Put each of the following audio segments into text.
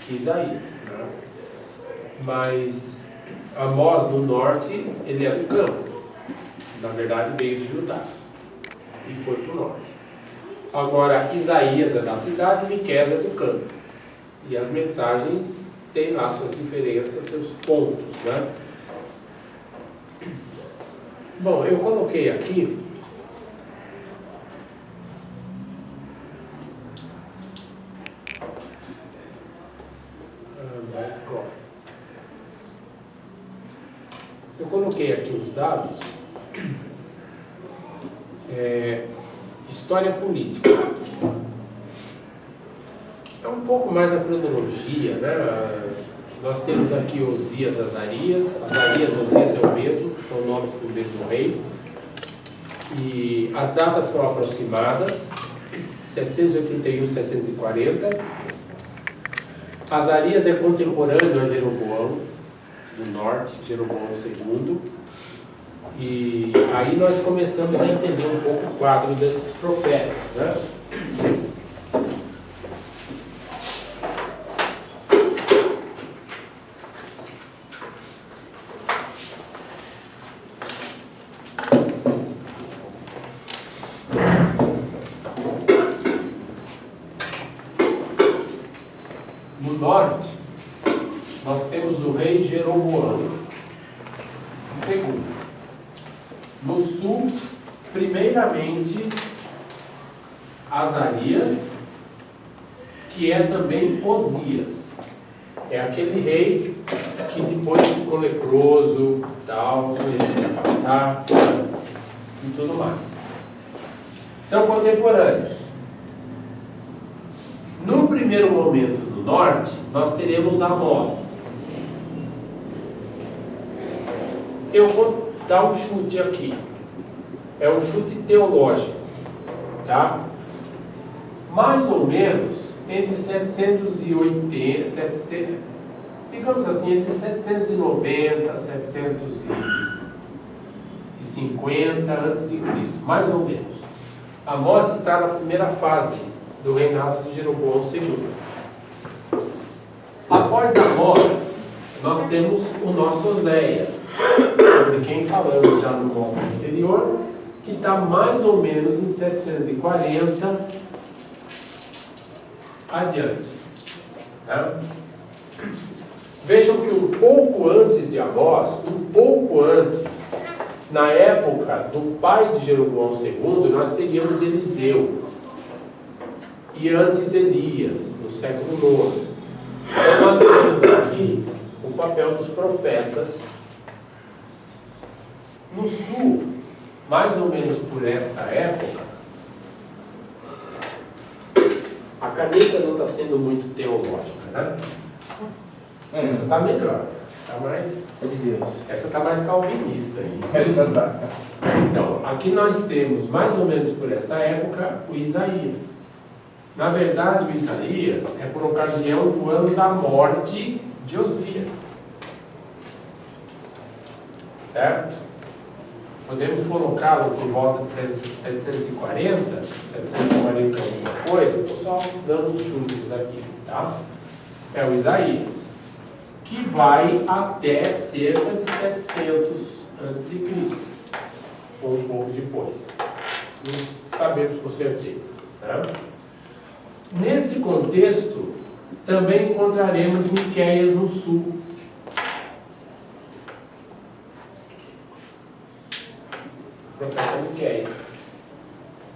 que Isaías, né? Mas Amós no norte, ele é do campo. Na verdade veio de Judá e foi para o norte. Agora Isaías é da cidade, Miqueias é do campo. E as mensagens têm lá suas diferenças, seus pontos, né? Bom, eu coloquei aqui os dados. História política. É um pouco mais a cronologia, né? Nós temos aqui Osias, Azarias. Azarias, Osias é o mesmo, são nomes do mesmo rei. E as datas são aproximadas, 781 e 740. Azarias é contemporâneo a Jeroboão, do norte, Jeroboão II. E aí nós começamos a entender um pouco o quadro desses profetas, né? No norte, nós temos o rei Jeroboão II. No sul, primeiramente, Azarias, que é também Osias. É aquele rei que depois ficou leproso, tal, ele se afastar e tudo mais. São contemporâneos. No primeiro momento do norte, nós teremos Amós. Eu vou dar um chute aqui. É um chute teológico, tá? Mais ou menos entre 780, digamos assim, entre 790 e 750 a.C., mais ou menos. Amós está na primeira fase do reinado de Jeroboão II. Após Amós, nós temos o nosso Oséias, sobre quem falamos já no módulo anterior, que está mais ou menos em 740 adiante. Tá? Vejam que um pouco antes de Amós, na época do pai de Jeroboão II, nós teríamos Eliseu. E antes Elias, no século IX. Então nós temos aqui o papel dos profetas. No sul, mais ou menos por esta época, a caneta não está sendo muito teológica, né? Essa está melhor, está mais... É de Deus. Essa está mais calvinista aí. Então, aqui nós temos, mais ou menos por esta época, o Isaías. Na verdade, o Isaías é por ocasião do ano da morte de Osias. Certo? Podemos colocá-lo por volta de 740, 740 alguma coisa. Estou só dando os chutes aqui, tá? É o Isaías, que vai até cerca de 700 a.C., ou um pouco depois. Não sabemos com certeza. Tá? Nesse contexto, também encontraremos Miqueias no sul. Profeta Miqueias.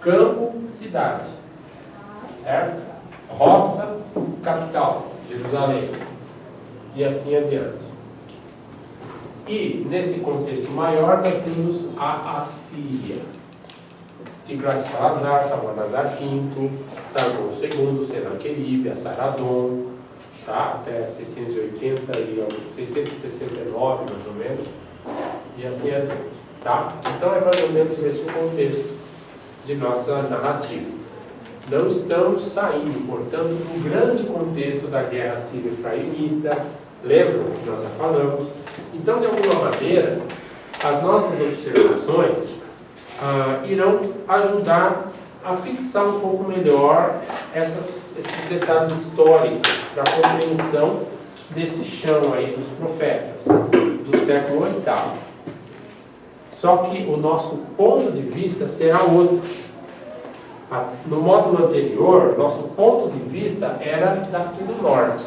Campo, cidade. Certo? Roça, capital, Jerusalém. E assim adiante. E, nesse contexto maior, nós temos a Assíria. Tiglat-Pilesar, Salmanasar V, Sargon II, Senaqueribe, Assaradon, tá? Até 680 e 669, mais ou menos, e assim adiante. Tá? Então é mais ou menos esse o contexto de nossa narrativa. Não estamos saindo, portanto, do grande contexto da guerra sírio-efraimita, lembram que nós já falamos. Então, de alguma maneira, as nossas observações irão ajudar a fixar um pouco melhor esses detalhes históricos para a compreensão desse chão aí dos profetas do século VIII. Só que o nosso ponto de vista será outro. No módulo anterior, nosso ponto de vista era daqui do norte.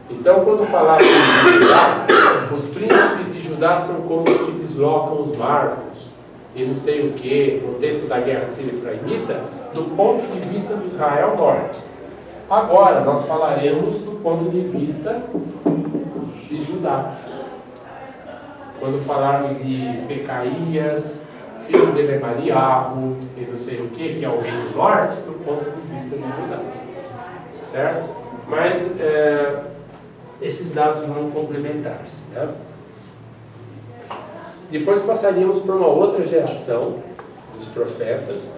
Então, quando falava de Judá, os príncipes de Judá são como os que deslocam os marcos, e não sei o que, no texto da guerra sírio-efraimita, do ponto de vista do Israel norte. Agora, nós falaremos do ponto de vista de Judá. Quando falarmos de Pecaías, filho de Remariahu, e não sei o que é o rei do norte, do ponto de vista de Judá. Certo? Mas esses dados vão complementar-se. Né? Depois passaríamos para uma outra geração dos profetas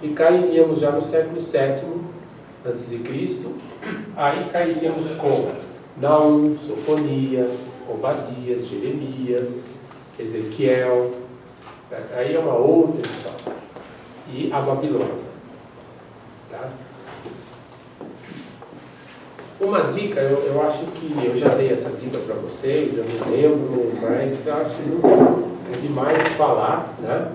e cairíamos já no século VII a.C. Aí cairíamos com Naum, Sofonias, Obadias, Jeremias, Ezequiel. Aí é uma outra história. E a Babilônia. Tá? Uma dica, eu acho que eu já dei essa dica para vocês, eu não lembro, mas eu acho que não é demais falar, né?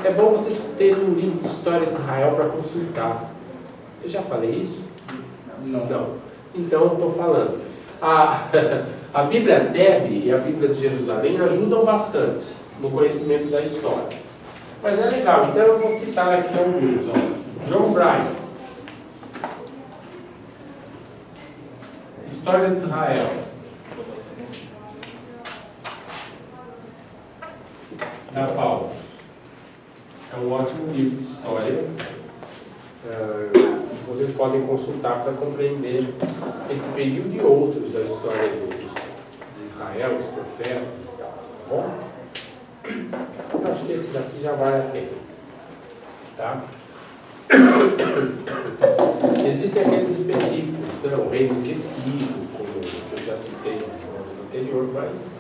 É bom vocês terem um livro de história de Israel para consultar. Eu já falei isso? Não. Então eu estou falando. A Bíblia Teb e a Bíblia de Jerusalém ajudam bastante no conhecimento da história. Mas é legal, então eu vou citar aqui alguns. John Bright, História de Israel. Da Paulus. É um ótimo livro de história. Vocês podem consultar para compreender esse período e outros da história de Israel, os profetas e tal. Tá bom? Eu acho que esse daqui já vale a pena. Tá? Existem aqueles específicos, né? O Reino Esquecido, como eu já citei no anterior, mas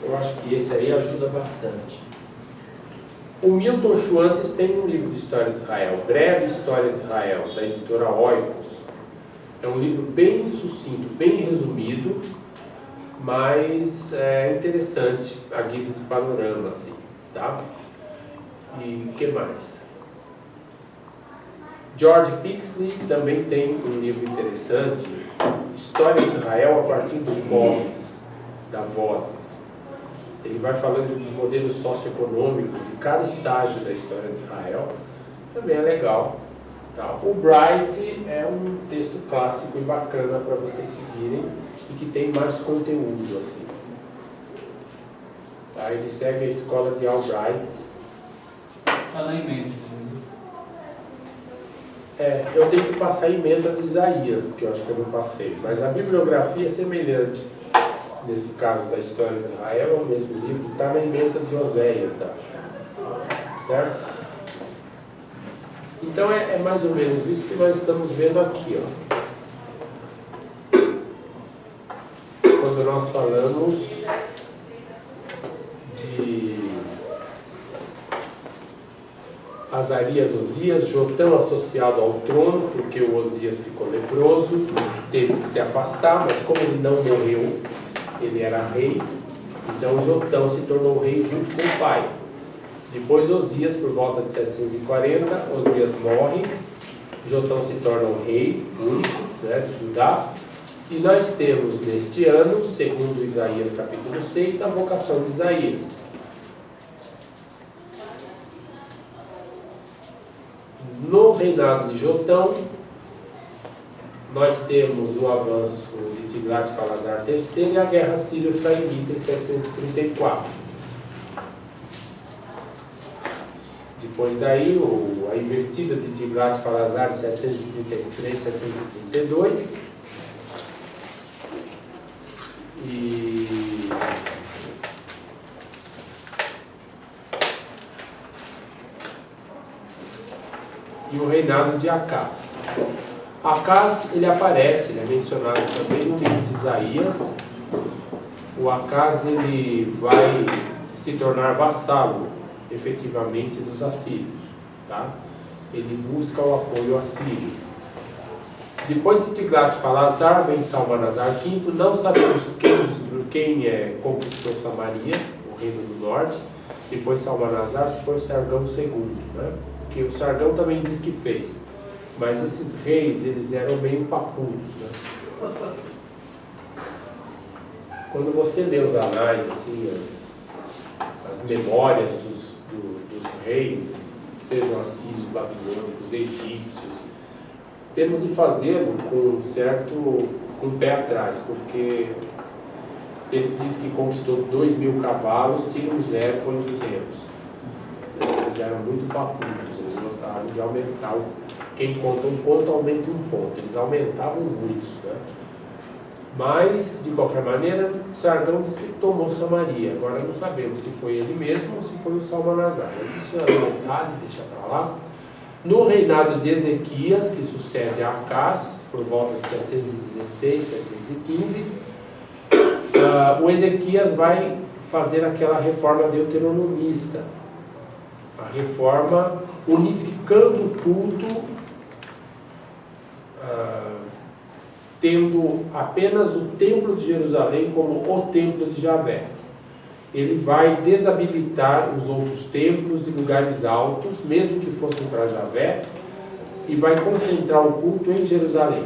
eu acho que esse aí ajuda bastante. O Milton Schwantes tem um livro de História de Israel, Breve História de Israel, da editora Oikos. É um livro bem sucinto, bem resumido, mas é interessante, a guisa de panorama, assim, tá? E o que mais? George Pixley também tem um livro interessante, História de Israel a partir dos modos, da Vozes. Ele vai falando dos modelos socioeconômicos de cada estágio da história de Israel. Também é legal. Tá? O Bright é um texto clássico e bacana para vocês seguirem e que tem mais conteúdo assim. Tá? Ele segue a escola de Albright. Está na emenda. Eu tenho que passar a emenda de Isaías, que eu acho que eu não passei. Mas a bibliografia é semelhante. Nesse caso da história de Israel, é o mesmo livro, está na emenda de Oséias, acho. Certo? Então é mais ou menos isso que nós estamos vendo aqui. Ó. Quando nós falamos de Azarias, Osias, Jotão associado ao trono, porque o Osias ficou leproso, teve que se afastar, mas como ele não morreu, ele era rei, então Jotão se tornou rei junto com o pai. Depois Osias, por volta de 740, Osias morre, Jotão se torna o rei único, né, de Judá, e nós temos neste ano, segundo Isaías capítulo 6, a vocação de Isaías. No reinado de Jotão, nós temos o avanço de Tiglat-Pilesar III e a guerra sírio-efraimita em 734. Depois daí, a investida de Tiglat-Pilesar de 733 e 732. E o reinado de Acaz. Acaz, ele aparece, ele é mencionado também no livro de Isaías. O Acaz, ele vai se tornar vassalo, efetivamente, dos assírios. tá? Ele busca o apoio assírio. Depois de Tiglat-Pilesar, vem Salmanasar V. Não sabemos quem conquistou Samaria, o reino do norte, se foi Salmanasar, se foi Sargão II, né? Porque o Sargão também diz que fez, mas esses reis, eles eram meio papudos, né? Quando você lê os anais, assim, as memórias dos reis, sejam assírios, babilônicos, egípcios, temos de fazê-lo com um pé atrás, porque se ele diz que conquistou 2.000 cavalos, tira um zero, põe 200. Eles eram muito papudos, eles gostavam de aumentar. Quem conta um ponto, aumenta um ponto. Eles aumentavam muitos, né? Mas, de qualquer maneira, Sargão disse que tomou Samaria. Agora não sabemos se foi ele mesmo ou se foi o Salmanasar. Mas isso é detalhe, deixa para lá. No reinado de Ezequias, que sucede a Acás, por volta de 716, 715, o Ezequias vai fazer aquela reforma deuteronomista. A reforma unificando o culto, tendo apenas o templo de Jerusalém como o templo de Javé. Ele vai desabilitar os outros templos e lugares altos, mesmo que fossem para Javé, e vai concentrar o culto em Jerusalém.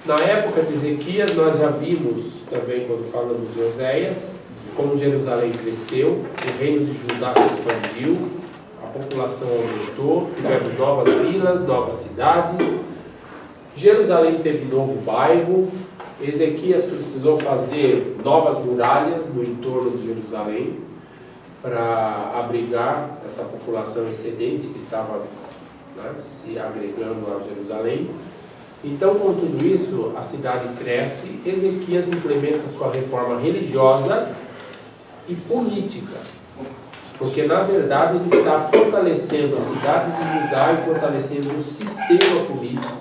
Na época de Ezequias, nós já vimos também, quando falamos de Oséias, como Jerusalém cresceu, o reino de Judá se expandiu, a população aumentou, tivemos novas vilas, novas cidades. Jerusalém teve novo bairro. Ezequias precisou fazer novas muralhas no entorno de Jerusalém para abrigar essa população excedente que estava, né, se agregando a Jerusalém. Então, com tudo isso, a cidade cresce. Ezequias implementa sua reforma religiosa e política, porque na verdade ele está fortalecendo a cidade de Judá e fortalecendo o sistema político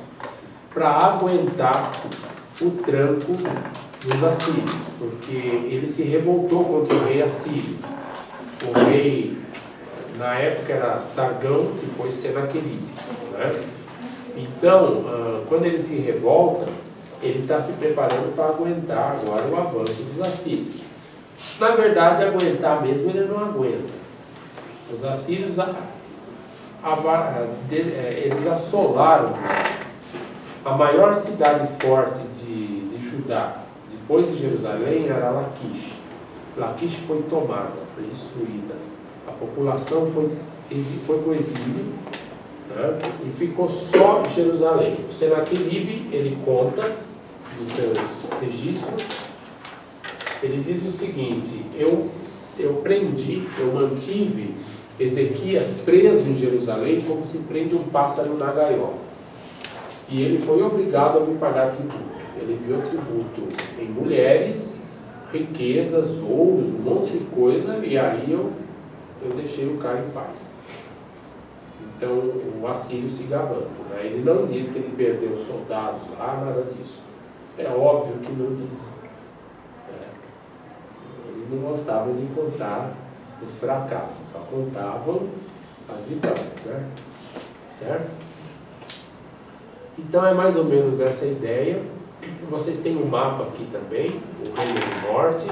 para aguentar o tranco dos assírios, porque ele se revoltou contra o rei assírio. O rei, na época, era Sargão, depois Senaqueribe, né? Então, quando ele se revolta, ele está se preparando para aguentar agora o avanço dos assírios. Na verdade, aguentar mesmo ele não aguenta. Os assírios, eles assolaram a maior cidade forte de Judá, depois de Jerusalém, era Laquish. Laquish foi tomada, foi destruída. A população foi para o exílio, né? E ficou só Jerusalém. O Senaqueribe, ele conta nos seus registros, ele diz o seguinte: eu mantive Ezequias preso em Jerusalém como se prende um pássaro na gaiola. E ele foi obrigado a me pagar tributo. Ele viu tributo em mulheres, riquezas, ouros, um monte de coisa, e aí eu deixei o cara em paz. Então, o assírio se gabando, né? Ele não diz que ele perdeu soldados lá, nada disso. É óbvio que não diz. Eles não gostavam de contar os fracassos, só contavam as vitórias, né? Certo? Então é mais ou menos essa ideia. Vocês têm um mapa aqui também, o Reino do Norte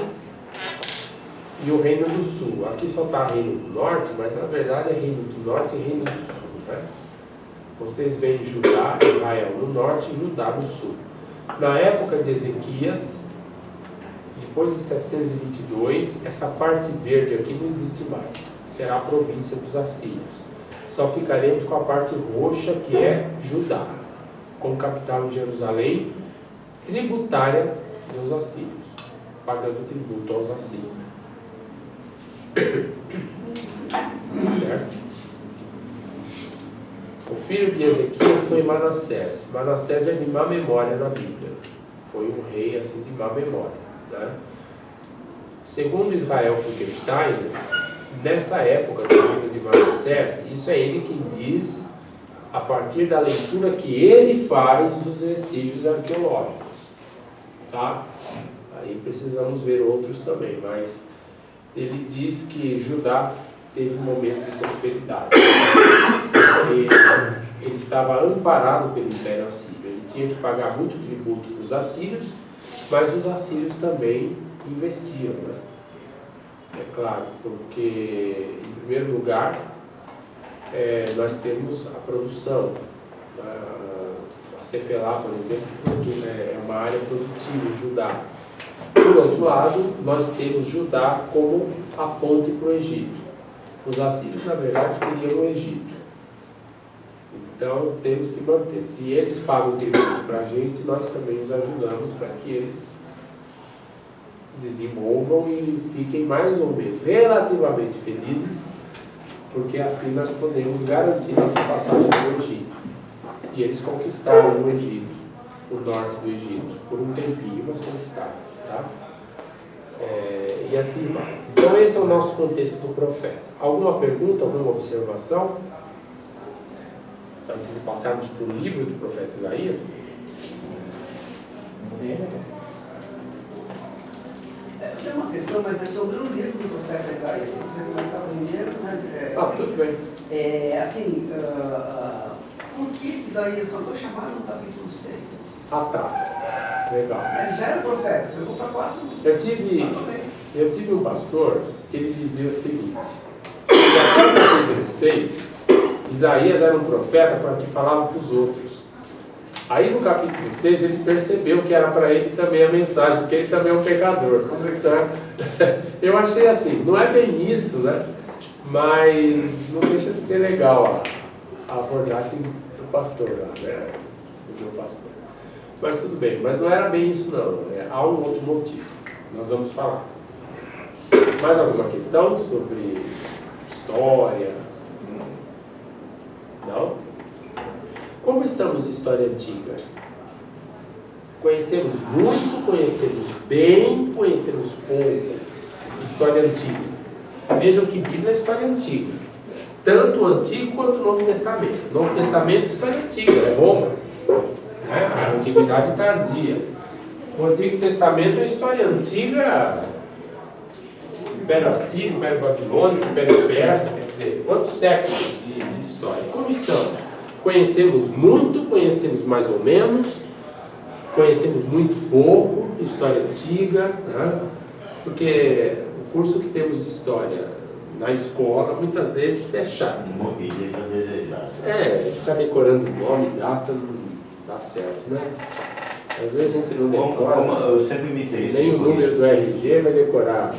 e o Reino do Sul. Aqui só está Reino do Norte, mas na verdade é Reino do Norte e Reino do Sul, né? Vocês veem Judá, Israel no norte e Judá no sul. Na época de Ezequias, depois de 722, essa parte verde aqui não existe mais. Será a província dos assírios. Só ficaremos com a parte roxa, que é Judá, com capital em Jerusalém, tributária dos assírios, pagando tributo aos assírios. Certo? O filho de Ezequias foi Manassés. Manassés é de má memória na Bíblia. Foi um rei assim de má memória, né? Segundo Israel Finkelstein, nessa época do reino de Manassés, isso é ele quem diz a partir da leitura que ele faz dos vestígios arqueológicos, tá? Aí precisamos ver outros também, mas ele diz que Judá teve um momento de prosperidade. Ele estava amparado pelo Império Assírio. Ele tinha que pagar muito tributo para os assírios, mas os assírios também investiam, né? É claro, porque, em primeiro lugar, nós temos a produção. A Cefelá, por exemplo, é uma área produtiva em Judá. Por outro lado, nós temos Judá como a ponte para o Egito. Os assírios, na verdade, queriam o Egito. Então, temos que manter. Se eles pagam tributo para a gente, nós também os ajudamos para que eles desenvolvam e fiquem mais ou menos relativamente felizes, porque assim nós podemos garantir essa passagem do Egito. E eles conquistaram o Egito, o norte do Egito, por um tempinho, mas conquistaram, tá? E assim vai. Então esse é o nosso contexto do profeta. Alguma pergunta, alguma observação? Antes de passarmos para o livro do profeta Isaías? Tem uma questão, mas é sobre o livro do profeta Isaías. Se você começar primeiro, né? Tudo bem. Por que Isaías só foi chamado no capítulo 6? Tá. Legal. Ele já era profeta, foi para 4 Eu tive um pastor que ele dizia o seguinte: no capítulo 6, Isaías era um profeta que falava para os outros. Aí no capítulo 6 ele percebeu que era para ele também a mensagem, porque ele também é um pecador. Eu achei assim, não é bem isso, né? Mas não deixa de ser legal a abordagem do pastor lá, né? Do meu pastor. Mas tudo bem, mas não era bem isso não, há um outro motivo, nós vamos falar. Mais alguma questão sobre história? Não? Como estamos de história antiga? Conhecemos muito, conhecemos bem, conhecemos pouco. História antiga. Vejam que Bíblia é história antiga. Tanto o Antigo quanto o Novo Testamento. O Novo Testamento é história antiga, é Roma. A Antiguidade tardia. O Antigo Testamento é história antiga. Império Assírio, Império Babilônico, Império Persa, quer dizer, quantos séculos de história? Como estamos? Conhecemos muito, conhecemos mais ou menos, conhecemos muito pouco, história antiga, né? Porque o curso que temos de história na escola, muitas vezes é chato. E deixa a desejar. Ficar decorando nome, data, não dá certo, né? Às vezes a gente não decora, Eu sempre me interessei nem o por número isso. do RG vai decorar.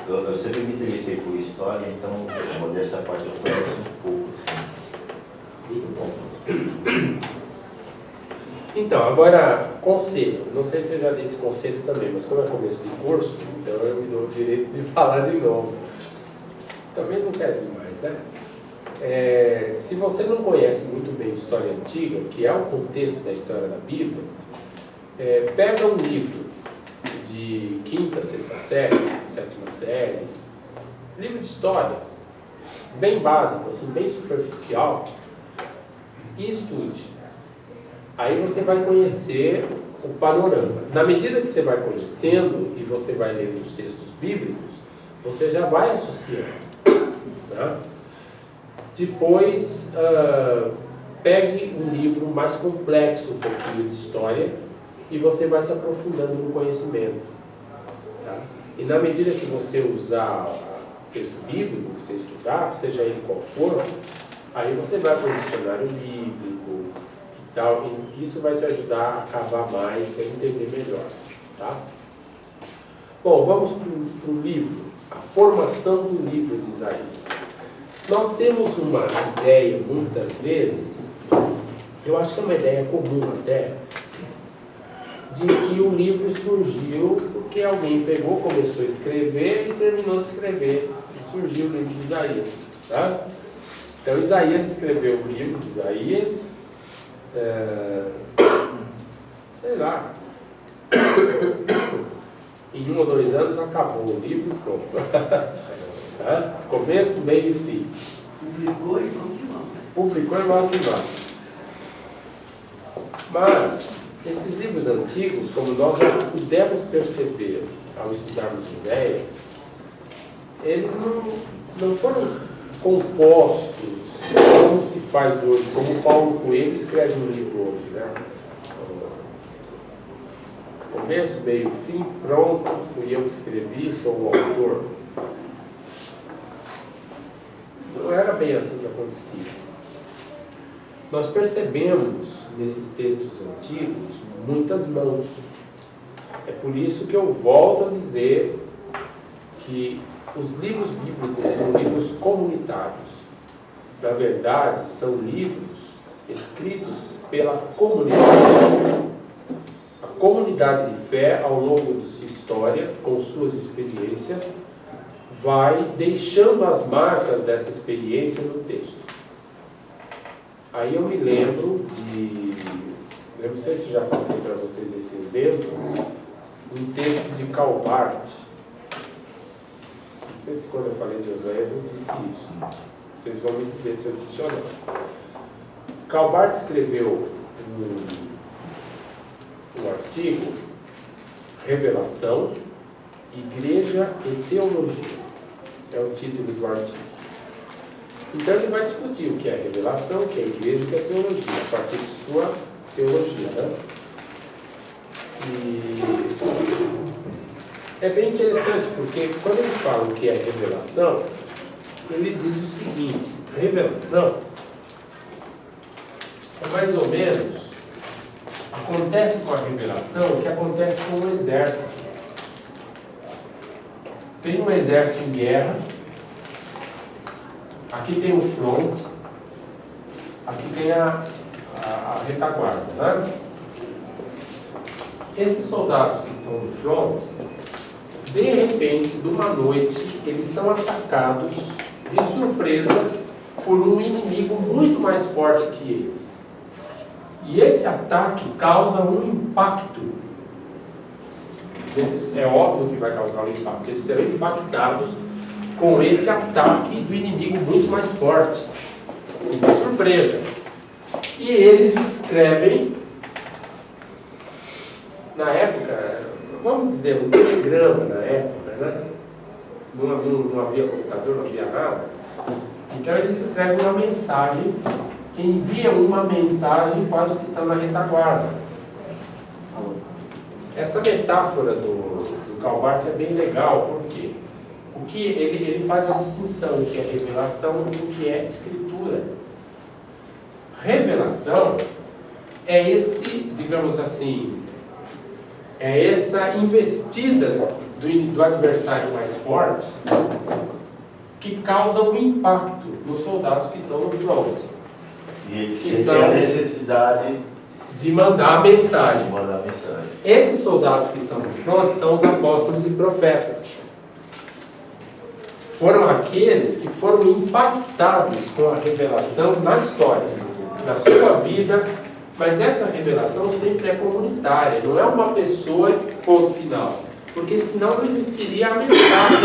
Eu sempre me interessei por história, então, modéstia à parte, eu conheço um pouco, assim. Muito bom. Então, agora, conselho. Não sei se eu já dei esse conselho também, mas como é começo de curso, então eu me dou o direito de falar de novo. Também não quero demais, né? Se você não conhece muito bem história antiga, que é o contexto da história da Bíblia, pega um livro de 5ª, 6ª série, 7ª série, livro de história, bem básico, assim, bem superficial, e estude. Aí você vai conhecer o panorama. Na medida que você vai conhecendo e você vai lendo os textos bíblicos, você já vai associando, né? Depois, pegue um livro mais complexo, um pouquinho de história, e você vai se aprofundando no conhecimento, tá? E na medida que você usar o texto bíblico, que você estudar, seja ele qual for, aí você vai para o dicionário bíblico e tal, e isso vai te ajudar a cavar mais e a entender melhor, tá? Bom, vamos para o livro, a formação do livro de Isaías. Nós temos uma ideia, muitas vezes, eu acho que é uma ideia comum até, de que o livro surgiu porque alguém pegou, começou a escrever e terminou de escrever, e surgiu o livro de Isaías, tá? Então Isaías escreveu o livro de Isaías, sei lá, em 1 ou 2 anos acabou o livro e pronto. Começo, meio e fim. Publicou e vamos que vamos. Publicou e vamos que vamos. Mas esses livros antigos, como nós já pudemos perceber ao estudarmos Oséias, eles não não foram compostos como se faz hoje, como Paulo Coelho escreve no livro hoje, né? Começo, meio, fim, pronto, fui eu que escrevi, sou o autor. Não era bem assim que acontecia. Nós percebemos nesses textos antigos muitas mãos. É por isso que eu volto a dizer que os livros bíblicos são livros comunitários. Na verdade, são livros escritos pela comunidade. A comunidade de fé, ao longo de sua história, com suas experiências, vai deixando as marcas dessa experiência no texto. Aí eu me lembro de... Eu não sei se já passei para vocês esse exemplo, um texto de Calbart. Não sei se quando eu falei de Oséias eu disse isso. Vocês vão me dizer se eu disse ou não. Calbart escreveu um artigo, Revelação, Igreja e Teologia. É o título do artigo. Então ele vai discutir o que é revelação, o que é igreja e o que é teologia, a partir de sua teologia, né? E é bem interessante, porque quando ele fala o que é revelação, ele diz o seguinte: revelação é mais ou menos, acontece com a revelação o que acontece com o exército. Tem um exército em guerra, aqui tem o front, aqui tem a retaguarda, né? Esses soldados que estão no front, de repente, de uma noite, eles são atacados de surpresa por um inimigo muito mais forte que eles. E esse ataque causa um impacto. É óbvio que vai causar um impacto. Eles serão impactados com esse ataque do inimigo muito mais forte e de surpresa. E eles escrevem, na época, vamos dizer, um telegrama na época, né? Não havia computador, não havia nada. Então eles escrevem uma mensagem, que enviam uma mensagem para os que estão na retaguarda. Essa metáfora do Calbart é bem legal, porque o que ele faz a distinção do que é revelação e do que é escritura. Revelação é esse, digamos assim, é essa investida do adversário mais forte que causa um impacto nos soldados que estão no front. E eles sentem a necessidade de mandar a mensagem. Esses soldados que estão no front são os apóstolos e profetas. Foram aqueles que foram impactados com a revelação na história, na sua vida, mas essa revelação sempre é comunitária, não é uma pessoa, ponto final. Porque senão não existiria a mensagem,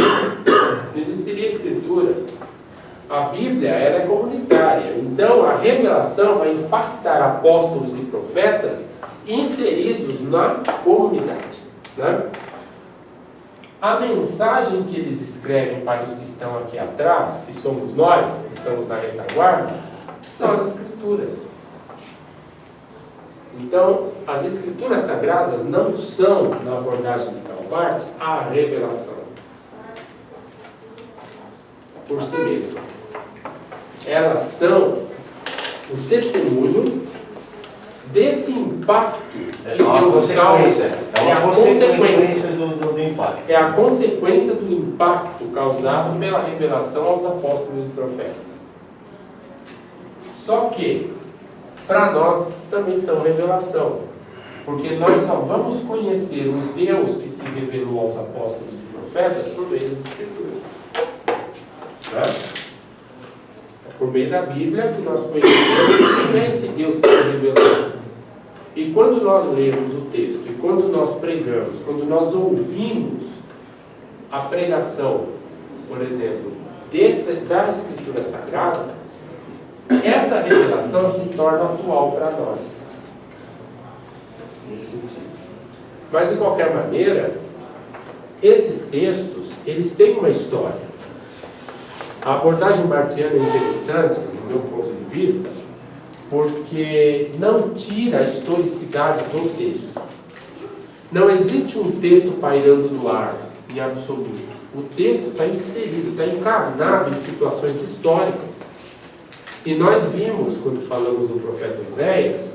não existiria a escritura. A Bíblia, ela é comunitária. Então, a revelação vai impactar apóstolos e profetas inseridos na comunidade, né? A mensagem que eles escrevem para os que estão aqui atrás, que somos nós, que estamos na retaguarda, são as escrituras. Então, as escrituras sagradas não são, na abordagem de Calbart, a revelação por si mesmas. Elas são o testemunho desse impacto que Deus causa. É uma consequência do impacto. É a consequência do impacto causado pela revelação aos apóstolos e profetas. Só que, para nós, também são revelação. Porque nós só vamos conhecer o Deus que se revelou aos apóstolos e profetas por meio das Escrituras. Né? É por meio da Bíblia que nós conhecemos quem é esse Deus que se revelou. E quando nós lemos o texto, e quando nós pregamos, quando nós ouvimos a pregação, por exemplo, da Escritura Sagrada, essa revelação se torna atual para nós. Nesse sentido. Mas, de qualquer maneira, esses textos, eles têm uma história. A abordagem barthiana é interessante, do meu ponto de vista, porque não tira a historicidade do texto. Não existe um texto pairando no ar, em absoluto. O texto está inserido, está encarnado em situações históricas. E nós vimos, quando falamos do profeta Oséias,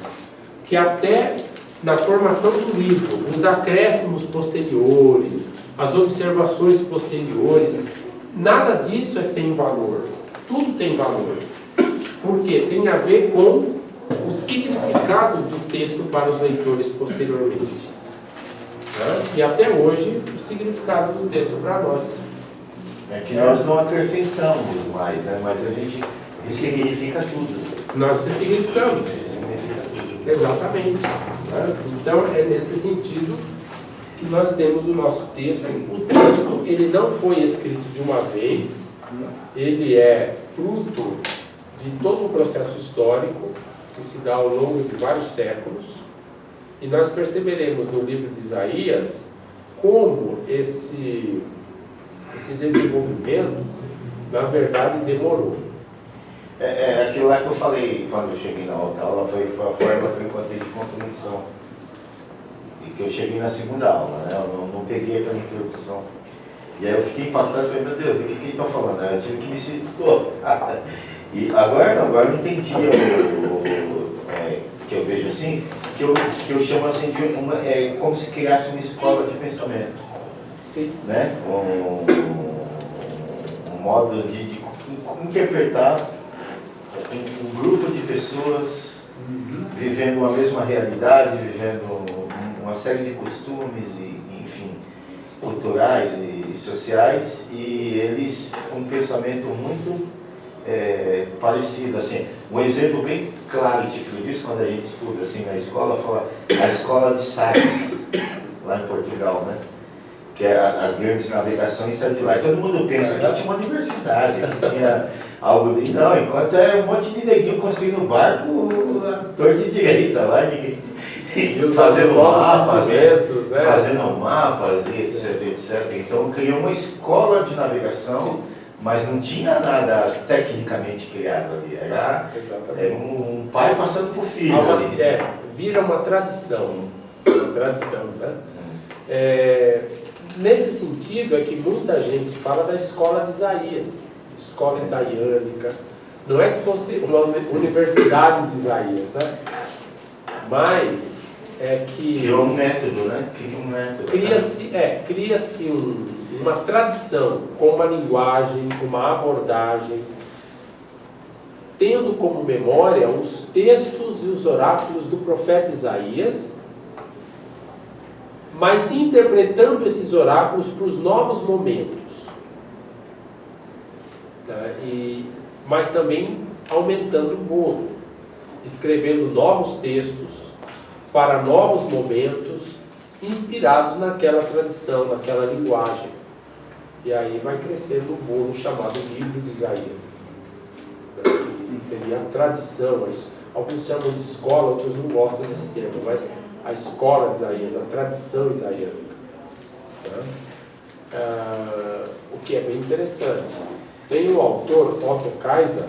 que até na formação do livro, os acréscimos posteriores, as observações posteriores, nada disso é sem valor. Tudo tem valor. Porque tem a ver com o significado do texto para os leitores posteriormente. E até hoje, o significado do texto para nós. É que nós não acrescentamos mais, né? Mas a gente ressignifica tudo. Nós ressignificamos. Ressignifica tudo. Exatamente. Então, é nesse sentido que nós temos o nosso texto. O texto, ele não foi escrito de uma vez, ele é fruto de todo um processo histórico que se dá ao longo de vários séculos. E nós perceberemos no livro de Isaías como esse desenvolvimento, na verdade, demorou. Aquilo lá que eu falei quando eu cheguei na outra aula foi a forma que eu encontrei de compreensão. E que eu cheguei na segunda aula, né? Eu não peguei aquela introdução. E aí eu fiquei impactado e falei, meu Deus, o que eles estão falando? Eu tive que me situar. E agora eu entendi que eu vejo assim, que eu chamo assim de como se criasse uma escola de pensamento. Sim. Né? Um modo de interpretar um grupo de pessoas vivendo uma mesma realidade, vivendo uma série de costumes e, enfim, culturais e sociais, e eles com um pensamento muito parecido. Assim, um exemplo bem claro e típico disso, quando a gente estuda assim, na escola, fala a escola de Sagres, lá em Portugal, né? Que é as grandes navegações saem de lá. E todo mundo pensa que tinha uma universidade, que tinha algo de... Não, enquanto é um monte de neguinho construindo barco, torta e direita lá, ninguém... fazendo mapas, né? Fazendo mapas, etc. Então criou uma escola de navegação. Sim. Mas não tinha nada tecnicamente criado ali. Era um pai passando por filho ali. Vira uma tradição. Né? Nesse sentido é que muita gente fala da escola de Isaías, escola isaiânica. Não é que fosse uma universidade de Isaías, né? Mas é que... Criou um método, né? Cria-se uma tradição com uma linguagem, uma abordagem, tendo como memória os textos e os oráculos do profeta Isaías, mas interpretando esses oráculos para os novos momentos. Mas também aumentando o bolo, escrevendo novos textos para novos momentos, inspirados naquela tradição, naquela linguagem. E aí vai crescendo o bolo chamado livro de Isaías. Que seria a tradição. Alguns chamam de escola, outros não gostam desse termo, mas a escola de Isaías, a tradição isaiânica. O que é bem interessante. Tem o autor, Otto Kaiser,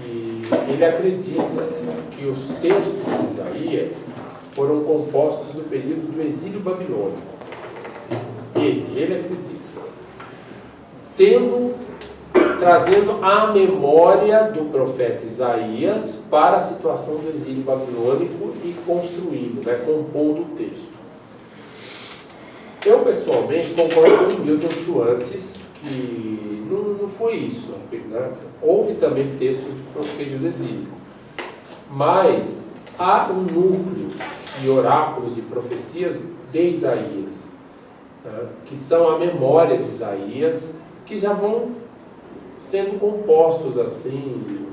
e ele acredita que os textos de Isaías foram compostos no período do exílio babilônico. Ele acredita. Trazendo a memória do profeta Isaías para a situação do exílio babilônico e construindo, compondo o texto. Eu, pessoalmente, concordo com o Milton Schwantes que não foi isso. Né? Houve também textos do período exílico. Mas há um núcleo de oráculos e profecias de Isaías, que são a memória de Isaías, que já vão sendo compostos assim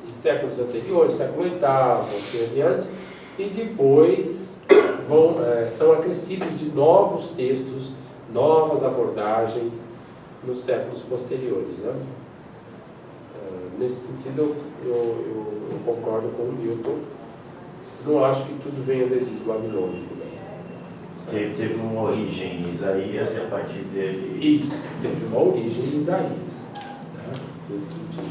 em séculos anteriores, século VIII, assim adiante, e depois são acrescidos de novos textos, novas abordagens nos séculos posteriores. Né? Nesse sentido, eu concordo com o Milton. Não acho que tudo venha do exílio babilônico. Né? Teve uma origem em Isaías e a partir dele... Isso, teve uma origem em Isaías, né? Nesse sentido.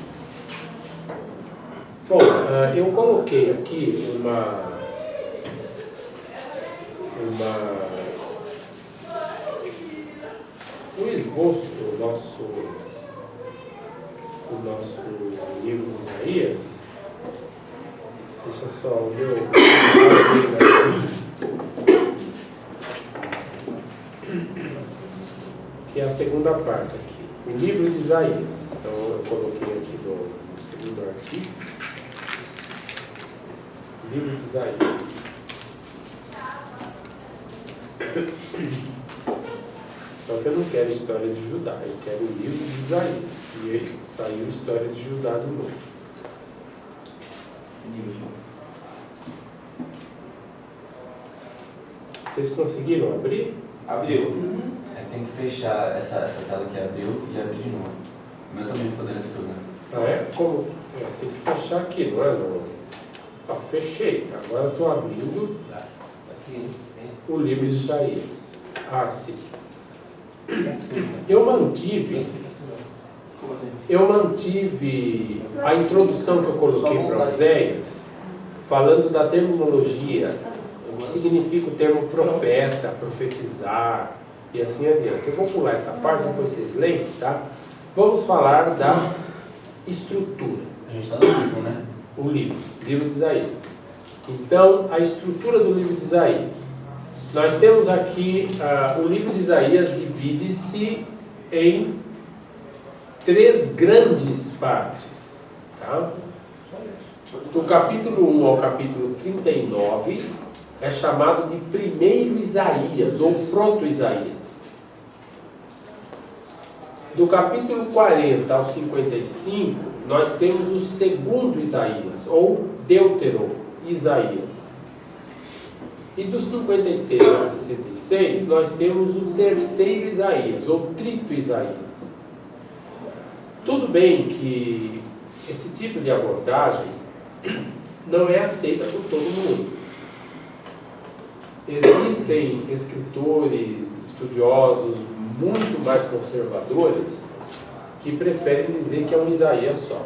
Bom, eu coloquei aqui um esboço do nosso livro de Isaías. Deixa só o meu... que é a segunda parte aqui, o livro de Isaías. Então eu coloquei aqui no segundo artigo, o livro de Isaías. Só que eu não quero história de Judá, eu quero o livro de Isaías. E aí saiu história de Judá de novo. Vocês conseguiram abrir? Abriu. Aí tem que fechar essa tela que abriu e abrir de novo. O meu também ficou dando esse problema. Ah, é? Como? Tem que fechar aqui, não é? Não. Ah, fechei. Agora estou abrindo Assim, o livro de Isaías. Ah, sim. Eu mantive a introdução que eu coloquei para Oséias, falando da terminologia, o que significa o termo profeta, profetizar e assim adiante. Eu vou pular essa parte, depois vocês leem, tá? Vamos falar da estrutura. a gente está no livro, né? O livro de Isaías. Então, a estrutura do livro de Isaías. Nós temos aqui, o livro de Isaías divide-se em 3 grandes partes. Tá? Do capítulo 1 ao capítulo 39 é chamado de primeiro Isaías ou proto-Isaías. Do capítulo 40 ao 55 nós temos o segundo Isaías ou Deutero-Isaías. E dos 56 ao 66 nós temos o terceiro Isaías ou trito Isaías. Tudo bem que esse tipo de abordagem não é aceita por todo mundo. Existem escritores, estudiosos muito mais conservadores que preferem dizer que é um Isaías só.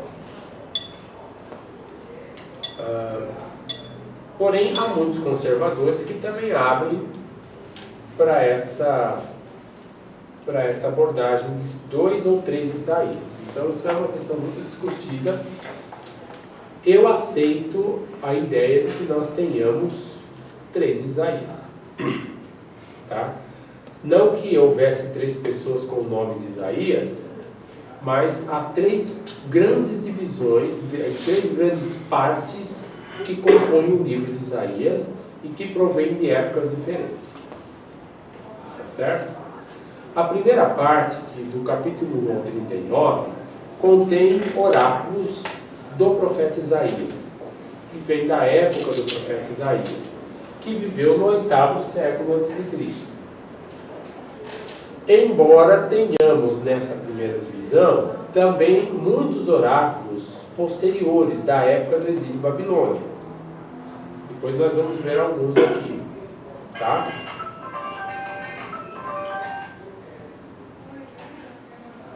Porém, há muitos conservadores que também abrem para essa abordagem de 2 ou 3 Isaías. Então, isso é uma questão muito discutida. Eu aceito a ideia de que nós tenhamos 3 Isaías. Tá? Não que houvesse 3 pessoas com o nome de Isaías, mas há 3 grandes divisões, 3 grandes partes que compõem o livro de Isaías e que provém de épocas diferentes. Tá certo? A primeira parte, do capítulo 1 ao 39, contém oráculos do profeta Isaías, que vem da época do profeta Isaías, que viveu no 8º século a.C. Embora tenhamos nessa primeira divisão também muitos oráculos posteriores da época do exílio babilônico. Depois nós vamos ver alguns aqui, tá?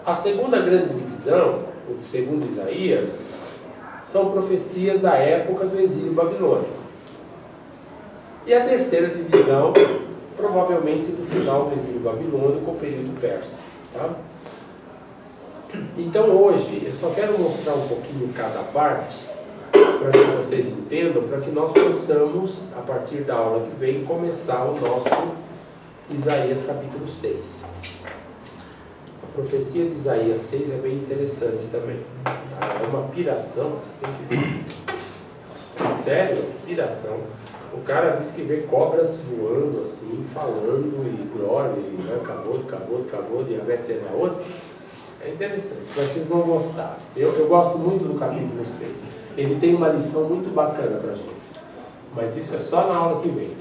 A segunda grande divisão, o de segundo Isaías, são profecias da época do exílio babilônico. E a terceira divisão, provavelmente do final do exílio babilônico ou período persa, tá? Então hoje eu só quero mostrar um pouquinho cada parte para que vocês entendam, para que nós possamos, a partir da aula que vem, começar o nosso Isaías capítulo 6. A profecia de Isaías 6 é bem interessante também, tá? É uma piração, vocês têm que ver. Sério, piração. O cara diz que vê cobras voando assim, falando, e glória, e né, acabou, de Abetzenaot. É interessante, mas vocês vão gostar. Eu gosto muito do capítulo 6. Ele tem uma lição muito bacana pra gente. Mas isso é só na aula que vem.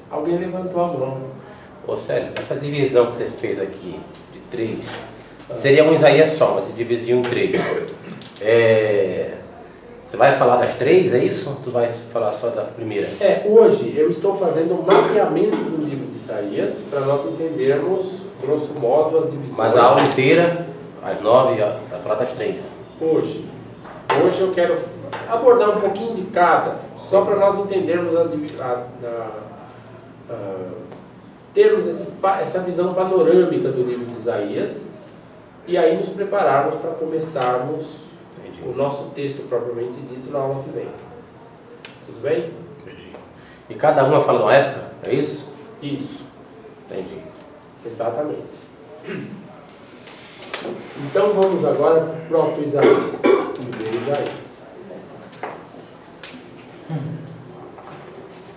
Alguém levantou a mão. Ô Célio, essa divisão que você fez aqui, de 3, seria um Isaías só, mas você dividiu em 3. Você vai falar das 3, é isso? Ou tu vai falar só da primeira? Hoje eu estou fazendo um mapeamento do livro de Isaías para nós entendermos, grosso modo, as divisões. Mas a aula inteira, às 9, vai falar das 3. Hoje eu quero abordar um pouquinho de cada, só para nós entendermos termos essa visão panorâmica do livro de Isaías e aí nos prepararmos para começarmos o nosso texto propriamente dito na aula que vem. Tudo bem? E cada uma fala de uma época, é isso? Isso, Entendi. exatamente. Então vamos agora para o próprio Isaías, primeiro Isaías.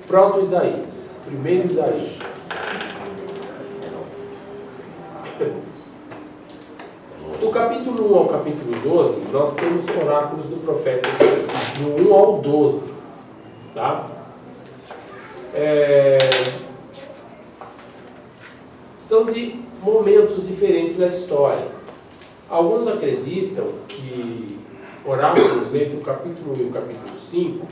Proto-Isaías, primeiro Isaías. Do capítulo 1 ao capítulo 12, nós temos oráculos do profeta Isaías, do 1 ao 12. Tá? São de momentos diferentes da história. Alguns acreditam que oráculos entre o capítulo 1 e o capítulo 5,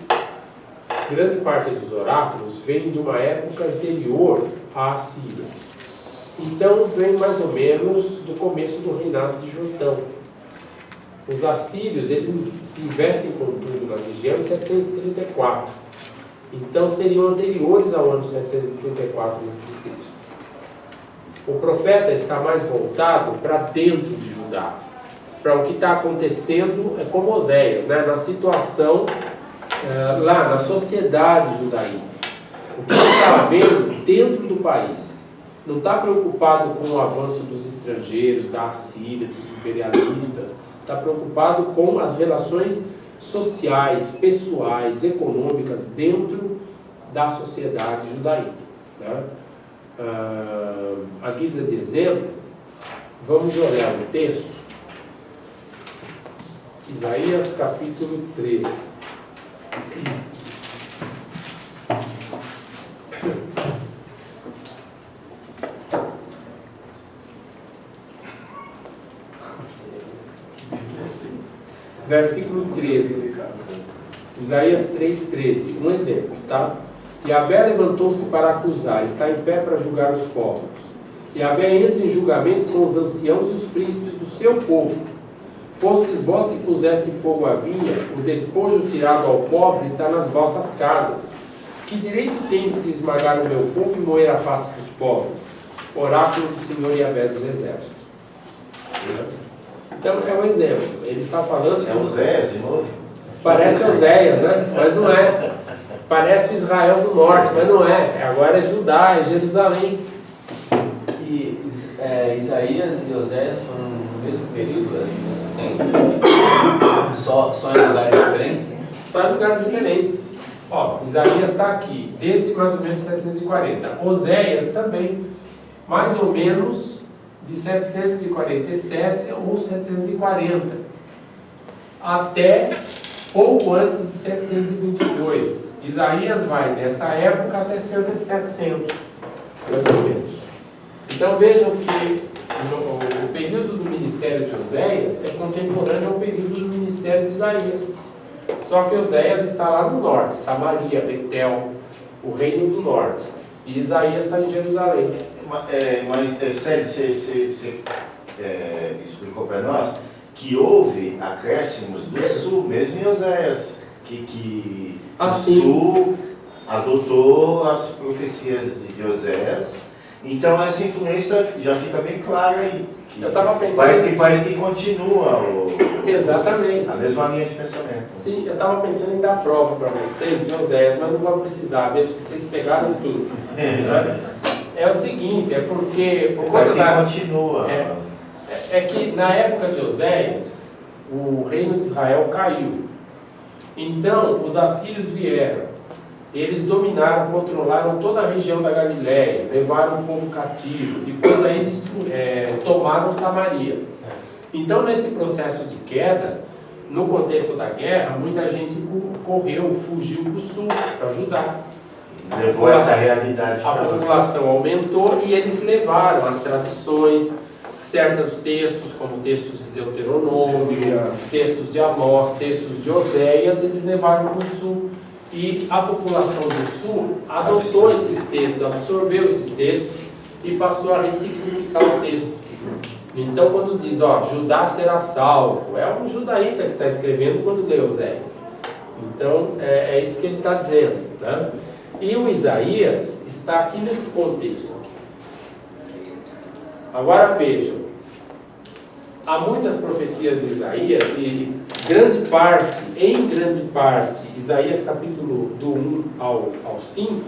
grande parte dos oráculos vem de uma época anterior à Assíria. Então vem mais ou menos do começo do reinado de Jotão. Os assírios eles se investem com tudo na região em 734. Então seriam anteriores ao ano 734 a.C. O profeta está mais voltado para dentro de Judá, para o que está acontecendo como Oséias, né? Na situação lá na sociedade judaíca. O que ele está vendo dentro do país. Não está preocupado com o avanço dos estrangeiros, da Assíria, dos imperialistas. Está preocupado com as relações sociais, pessoais, econômicas dentro da sociedade judaíca. Né? A guisa de exemplo, vamos olhar o texto. Isaías capítulo 3. Versículo 13. Isaías 3,13. Um exemplo, tá? Yahvé levantou-se para acusar, está em pé para julgar os povos. Yahvé entra em julgamento com os anciãos e os príncipes do seu povo. Fostes vós que puseste fogo à vinha, o despojo tirado ao pobre está nas vossas casas. Que direito tendes de esmagar o meu povo e moer a face dos pobres? Oráculo do Senhor Yahvé dos exércitos. Então é um exemplo. Ele está falando. É Oséias de novo? Parece Oséias, né? Mas não é. Parece o Israel do Norte, mas não é. Agora é Judá, é Jerusalém. E Isaías e Oséias foram no mesmo período, no mesmo tempo? Só em lugares diferentes? Só em lugares diferentes. Ó, Isaías está aqui, desde mais ou menos 740. Oséias também, mais ou menos de 747 ou 740. Até pouco antes de 722. Isaías vai nessa época até cerca de 700, mais ou menos. Então vejam que o período do ministério de Oséias é contemporâneo ao período do ministério de Isaías. Só que Oséias está lá no norte, Samaria, Betel, o reino do norte. E Isaías está em Jerusalém. Mas Sérgio, você explicou para nós que houve acréscimos do sul, mesmo em Oséias, que o sul adotou as profecias de Oséias. Então essa influência já fica bem clara aí. Eu estava pensando... Parece que continua Exatamente. a mesma linha de pensamento. Sim, eu estava pensando em dar prova para vocês de Oséias, mas não vou precisar, vejo que vocês pegaram tudo. Né? É o seguinte, é porque... Por conta da... continua. É que na época de Oséias, o reino de Israel caiu. Então, os assírios vieram. Eles dominaram, controlaram toda a região da Galiléia, levaram o povo cativo, depois aí tomaram Samaria. Então, nesse processo de queda, no contexto da guerra, muita gente correu, fugiu para o sul, para Judá. Levou essa realidade. A população aumentou e eles levaram as tradições, certos textos, como textos de Deuteronômio, textos de Amós, textos de Oséias, eles levaram para o sul. E a população do sul adotou esses textos, absorveu esses textos e passou a ressignificar o texto. Então, quando diz, Judá será salvo, é um judaíta que está escrevendo quando lê Oséias. Então, é isso que ele está dizendo, né? E o Isaías está aqui nesse contexto. Agora vejam, há muitas profecias de Isaías e em grande parte, Isaías capítulo do 1 ao 5,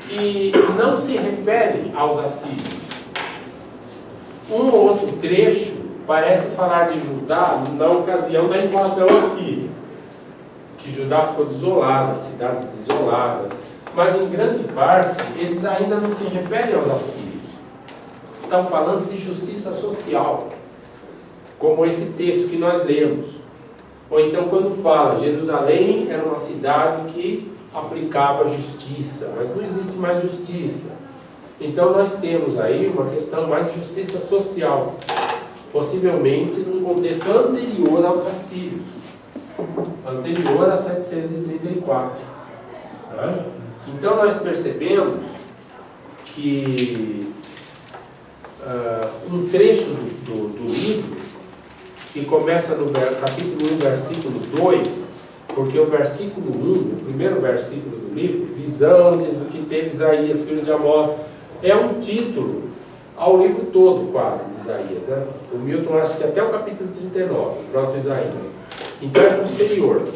que não se referem aos assírios. Um ou outro trecho parece falar de Judá na ocasião da invasão assíria, que Judá ficou desolada, cidades desoladas, mas em grande parte eles ainda não se referem aos assírios. Estão falando de justiça social, como esse texto que nós lemos. Ou então quando fala, Jerusalém era uma cidade que aplicava justiça, mas não existe mais justiça. Então nós temos aí uma questão mais de justiça social, possivelmente num contexto anterior aos assírios, anterior a 734. Né? Então nós percebemos que um trecho do livro, que começa no capítulo 1, versículo 2, porque o versículo 1, o primeiro versículo do livro, visão, diz o que teve Isaías, filho de Amós, é um título ao livro todo, quase, de Isaías. Né? O Milton acha que até o capítulo 39, o próprio Isaías. Então é posterior.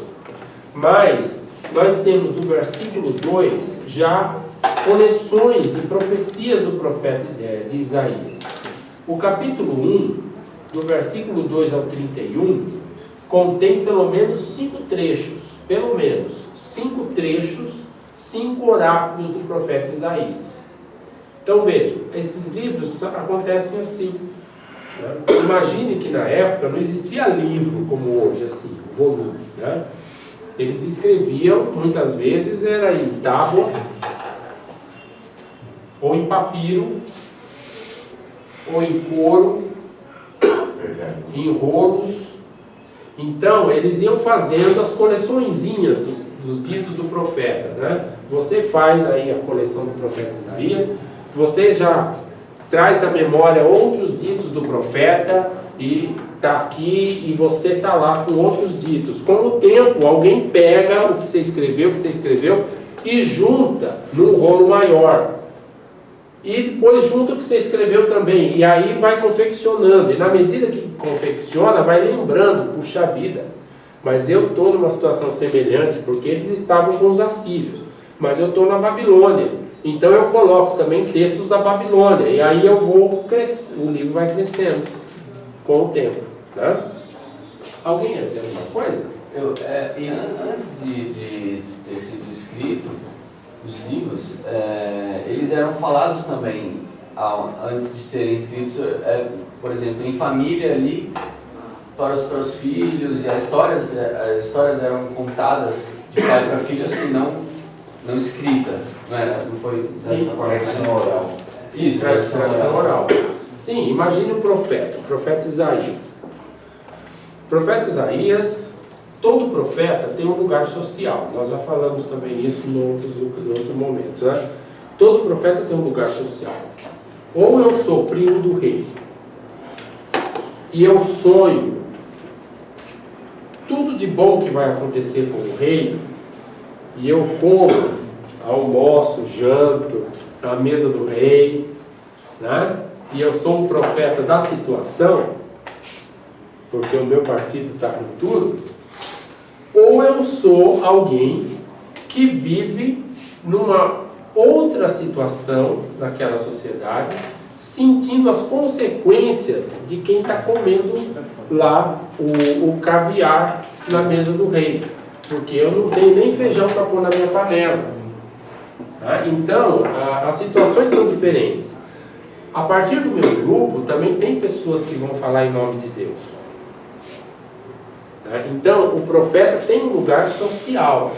Mas nós temos no versículo 2 já coleções de profecias do profeta de Isaías. O capítulo 1, do versículo 2 ao 31, contém pelo menos 5 trechos, 5 oráculos do profeta Isaías. Então vejam, esses livros acontecem assim. Né? Imagine que na época não existia livro como hoje, assim, volume. Né? Eles escreviam, muitas vezes, era em tábuas, ou em papiro, ou em couro, em rolos. Então, eles iam fazendo as coleçõezinhas dos ditos do profeta. Né? Você faz aí a coleção do profeta Isaías, você já traz da memória outros ditos do profeta e está aqui e você está lá com outros ditos. Com o tempo, alguém pega o que você escreveu e junta num rolo maior. E depois junta o que você escreveu também. E aí vai confeccionando. E na medida que confecciona, vai lembrando, puxa vida. Mas eu estou numa situação semelhante, porque eles estavam com os assírios. Mas eu estou na Babilônia. Então eu coloco também textos da Babilônia. E aí eu vou crescer. O livro vai crescendo com o tempo. Né? Alguém ia dizer alguma coisa? Antes de ter sido escrito, os livros, eles eram falados também, antes de serem escritos, por exemplo, em família ali, para os filhos, e as histórias eram contadas de pai para filho, assim, não escrita, não foi dessa forma. Tradição oral. Isso, tradição oral. Sim, imagine o profeta Isaías. O profeta Isaías, todo profeta tem um lugar social. Nós já falamos também isso em outros momentos. Né? Todo profeta tem um lugar social. Ou eu sou primo do rei, e eu sonho tudo de bom que vai acontecer com o rei, e eu como, almoço, janto na mesa do rei, né? E eu sou um profeta da situação, porque o meu partido está com tudo. Ou eu sou alguém que vive numa outra situação naquela sociedade, sentindo as consequências de quem está comendo lá o caviar na mesa do rei, porque eu não tenho nem feijão para pôr na minha panela. Então, as situações são diferentes. A partir do meu grupo, também tem pessoas que vão falar em nome de Deus. Então, o profeta tem um lugar social.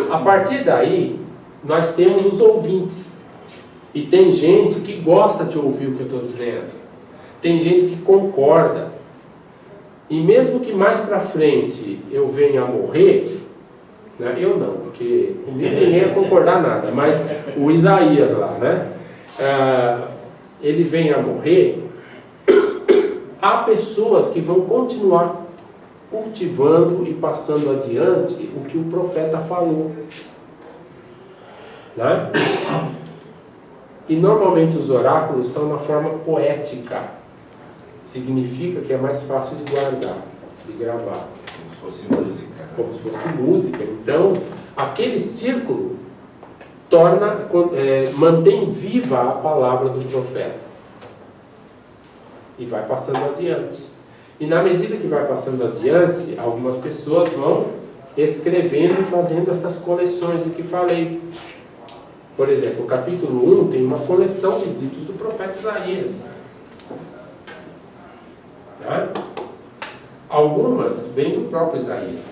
A partir daí, nós temos os ouvintes. E tem gente que gosta de ouvir o que eu estou dizendo. Tem gente que concorda. E mesmo que mais para frente eu venha a morrer, né? Eu não, porque comigo ninguém ia concordar nada, mas o Isaías lá, né? Ele venha a morrer, há pessoas que vão continuar cultivando e passando adiante o que o profeta falou, né? E normalmente os oráculos são na forma poética. Significa que é mais fácil de guardar, de gravar. Como se fosse música. Como se fosse música. Então, aquele círculo mantém viva a palavra do profeta. E vai passando adiante. E na medida que vai passando adiante, algumas pessoas vão escrevendo e fazendo essas coleções de que falei. Por exemplo, o capítulo 1 tem uma coleção de ditos do profeta Isaías. Né? Algumas vêm do próprio Isaías.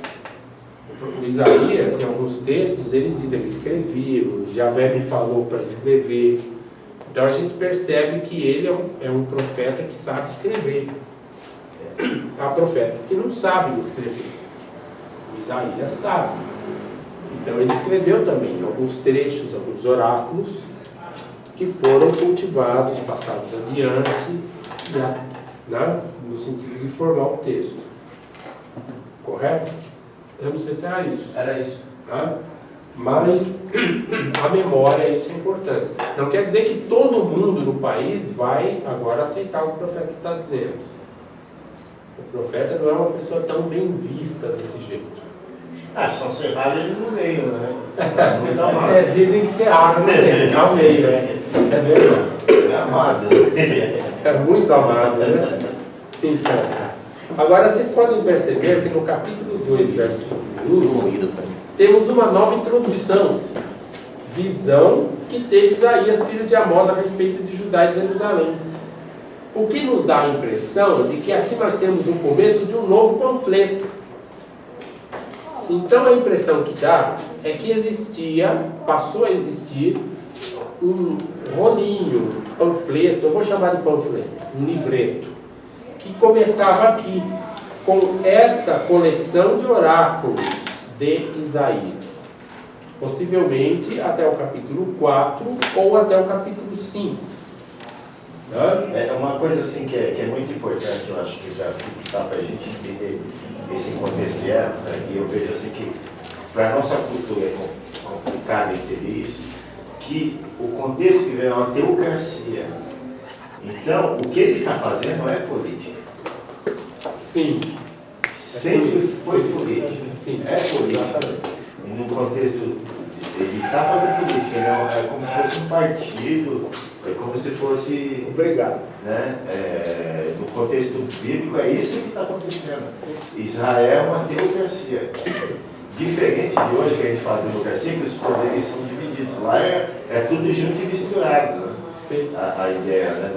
O Isaías, em alguns textos, ele diz: eu escrevi, o Javé me falou para escrever. Então a gente percebe que ele é um profeta que sabe escrever. Há profetas que não sabem escrever. O Isaías sabe. Então ele escreveu também alguns trechos, alguns oráculos que foram cultivados, passados adiante, né, no sentido de formar o texto. Correto? Eu não sei se era isso. Era isso. Tá? Mas a memória, isso é importante. Não quer dizer que todo mundo no país vai agora aceitar o que o profeta está dizendo. O profeta não é uma pessoa tão bem vista desse jeito. Só ser raro ele no meio, né? Muito amado. Dizem que ser raro no meio, ao meio, né? É verdade. É amado. É muito amado, né? Então, agora vocês podem perceber que no capítulo 2, versículo 1, temos uma nova introdução. Visão que teve Isaías, filho de Amós, a respeito de Judá e de Jerusalém. O que nos dá a impressão de que aqui nós temos o começo de um novo panfleto. Então a impressão que dá é que passou a existir um rolinho, panfleto, eu vou chamar de panfleto, um livreto, que começava aqui, com essa coleção de oráculos de Isaías. Possivelmente até o capítulo 4 ou até o capítulo 5. É uma coisa assim que é muito importante, eu acho que já fixar para a gente entender esse contexto de época, e eu vejo assim que para a nossa cultura é complicado entender isso, que o contexto que vem é uma teocracia. Então, o que ele está fazendo não é política. Sim. Sempre foi política. Sim. É política. E no contexto, ele está fazendo política, é como se fosse um partido, é como se fosse... Obrigado. Né? No contexto bíblico é isso que está acontecendo. Israel é uma teocracia. Diferente de hoje que a gente fala de democracia, que os poderes são divididos. Lá é tudo junto e misturado. Né? A ideia, né,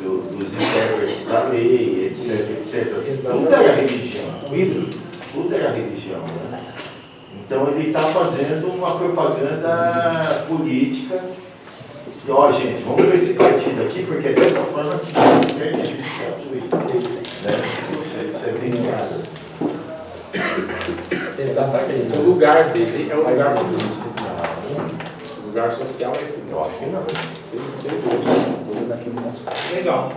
dos intérpretes da lei, etc, etc. Tudo era religião. Tudo era religião. Né? Então ele está fazendo uma propaganda política. E, gente, vamos ver esse partido aqui, porque é dessa forma que a gente atui. Isso é bem claro. Exatamente. O lugar dele é um lugar político. O lugar social é político. Eu acho que não. Legal.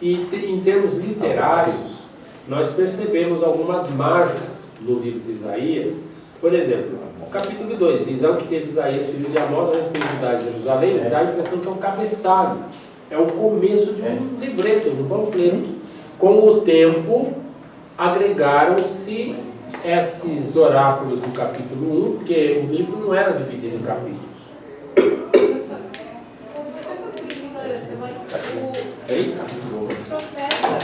E em termos literários, nós percebemos algumas marcas no livro de Isaías. Por exemplo, o capítulo 2, visão que teve Isaías, filho de Amós, a respeito de Jerusalém, dá a impressão que é um cabeçalho. É o começo de um livreto, de um panfleto. Com o tempo, agregaram-se esses oráculos do capítulo 1, porque o livro não era dividido em capítulos. Desculpa por ignorância, mas os profetas,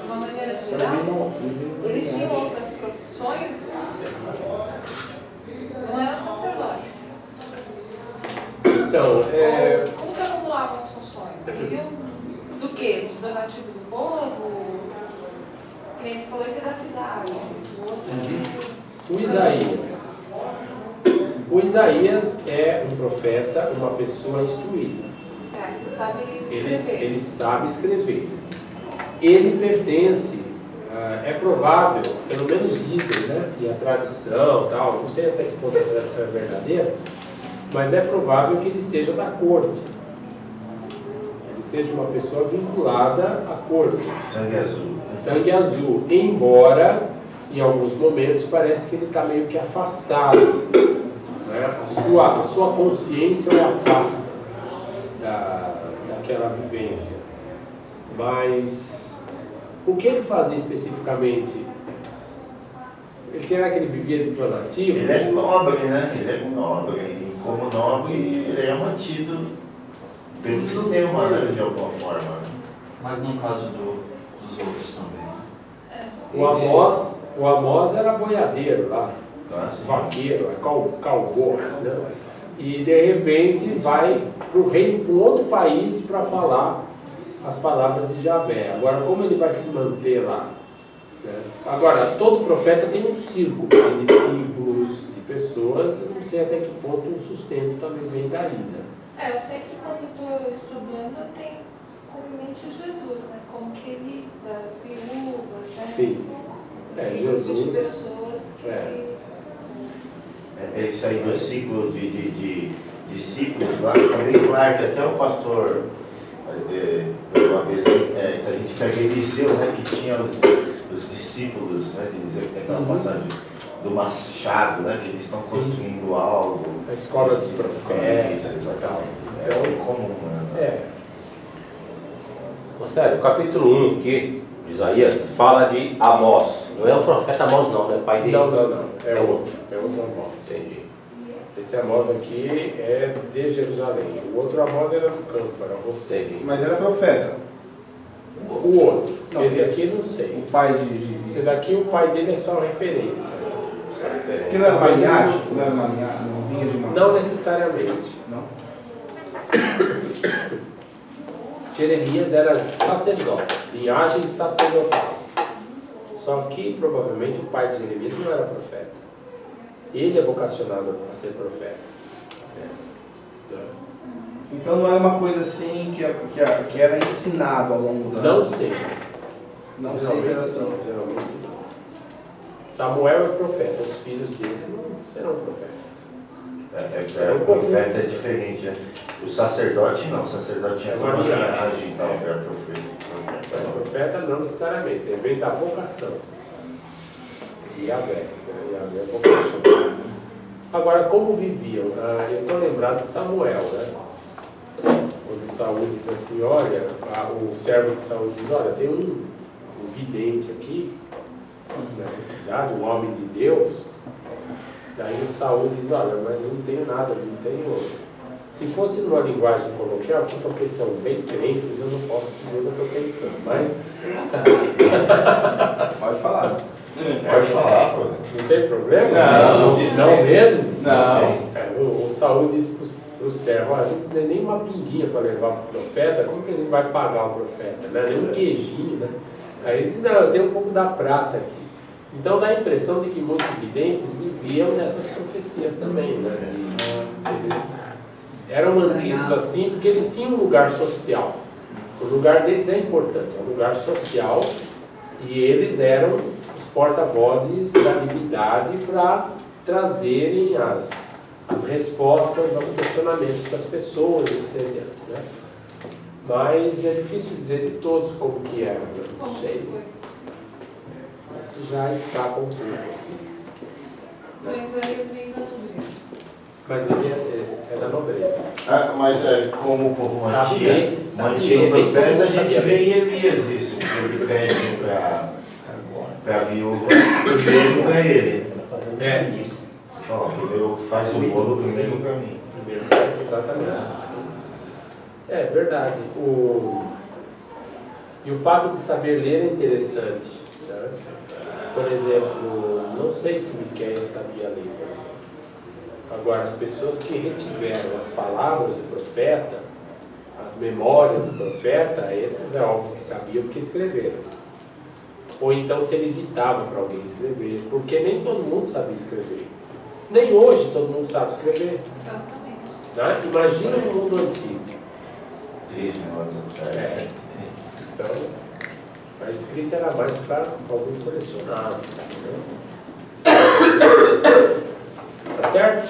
de uma maneira geral, eles tinham outras profissões, não eram sacerdotes. Então, Como que acumulavam as funções? Viviam do quê? De donativo do povo? Que nem se falou, isso é da cidade. o Isaías, O Isaías é um profeta, uma pessoa instruída. Sabe Ele escrever. sabe escrever. Ele pertence, é provável, pelo menos dizem, né? E a tradição, tal, não sei até que ponto a tradição é verdadeira, mas é provável que ele seja da corte. Ele seja uma pessoa vinculada à corte. Sangue azul. Sangue azul, embora em alguns momentos parece que ele está meio que afastado, né? A sua consciência o afasta daquela vivência. Mas o que ele fazia especificamente? Será que ele vivia de donativos? Ele é nobre, né? Ele é nobre. E como nobre, ele é mantido pelo sistema, né? De alguma forma. Mas no caso dos outros também. O Amós era boiadeiro lá, Nossa. vaqueiro, cowboy, né? E de repente vai para o reino, para um outro país para falar as palavras de Javé. Agora, como ele vai se manter lá? Né? Agora, todo profeta tem um círculo de discípulos, de pessoas, eu não sei até que ponto o sustento também vem daí, né? Eu sei que quando estou estudando eu tenho como mente Jesus, né? Como que ele, das viúvas, né? Sim. Grupos de Jesus. pessoas que... É isso aí do ciclo de discípulos lá, fica bem claro que até o pastor, uma vez que a gente pega Eliseu, né, que tinha os discípulos, né, de dizer que tem aquela passagem do Machado, né, que eles estão construindo algo. A escola de profetas e tal. É bem comum, né? Sério, o capítulo 1 aqui, de Isaías, fala de Amós. Não é o profeta Amós não, né? Pai dele. Não. É É outro Amós. Entendi. Esse Amós aqui é de Jerusalém. O outro Amós era do campo, era você. Mas era profeta. O outro. Não, Esse esse- aqui não sei. O pai de... Esse daqui, o pai dele é só referência. Que não era uma Mas linhagem? não- Não era uma linhagem? Não vinha de uma... Não necessariamente. Não? Jeremias era sacerdote, linhagem sacerdotal. Só que provavelmente o pai de Jeremias não era profeta. Ele é vocacionado a ser profeta. Então não era uma coisa assim que era ensinado ao longo da... Não sei. Não sempre era assim. Geralmente não. Samuel é profeta, os filhos dele não serão profetas. O profeta é diferente, né? O sacerdote não, o sacerdote tinha uma linhagem e tal, era profeta. O profeta não necessariamente, ele vem da vocação de Yahvé. Yahvé é vocação. Agora, como viviam? Eu estou lembrado de Samuel, né? Quando Saul diz assim, olha, o servo de Saul diz, olha, tem um vidente aqui, nessa cidade, um homem de Deus. Daí o Saul diz, olha, mas eu não tenho nada, não tenho... Se fosse numa linguagem coloquial, que vocês são bem crentes, eu não posso dizer o que eu estou pensando, mas... Pode falar. Pode falar, pô. Não tem problema? Não. Não mesmo? Não. O Saul disse para o servo, a gente não tem nem uma pinguinha para levar para o profeta, como que a gente vai pagar o profeta? Né? Nem um queijinho, né? Aí ele disse, não, eu tenho um pouco da prata aqui. Então dá a impressão de que muitos videntes viviam nessas profecias também, né? Eles eram mantidos assim porque eles tinham um lugar social. O lugar deles é importante, é um lugar social, e eles eram os porta-vozes da divindade para trazerem as respostas aos questionamentos das pessoas e assim adiante, né? Mas é difícil dizer de todos como que era, né? Não sei. Isso já escapa um pouco, assim. Mas eles vêm da nobreza. Mas ele é da nobreza. Mas como o povo Sabe mantinha bem, o todo profeta, mundo a gente sabia vê bem. em Elias isso, que ele pede para a viúva, primeiro para ele. Fala, primeiro faz o bolo primeiro para mim. Primeiro, exatamente. É verdade. E o fato de saber ler é interessante. Né? Por exemplo, não sei se Miqueias sabia ler, por exemplo. Agora, as pessoas que retiveram as palavras do profeta, as memórias do profeta, esses é óbvio que sabiam porque escreveram. Ou então se ele ditava para alguém escrever, porque nem todo mundo sabia escrever. Nem hoje todo mundo sabe escrever. Exatamente. Né? Imagina o mundo antigo. 3 mil anos atrás. Então, a escrita era mais para alguns selecionados. Tá certo?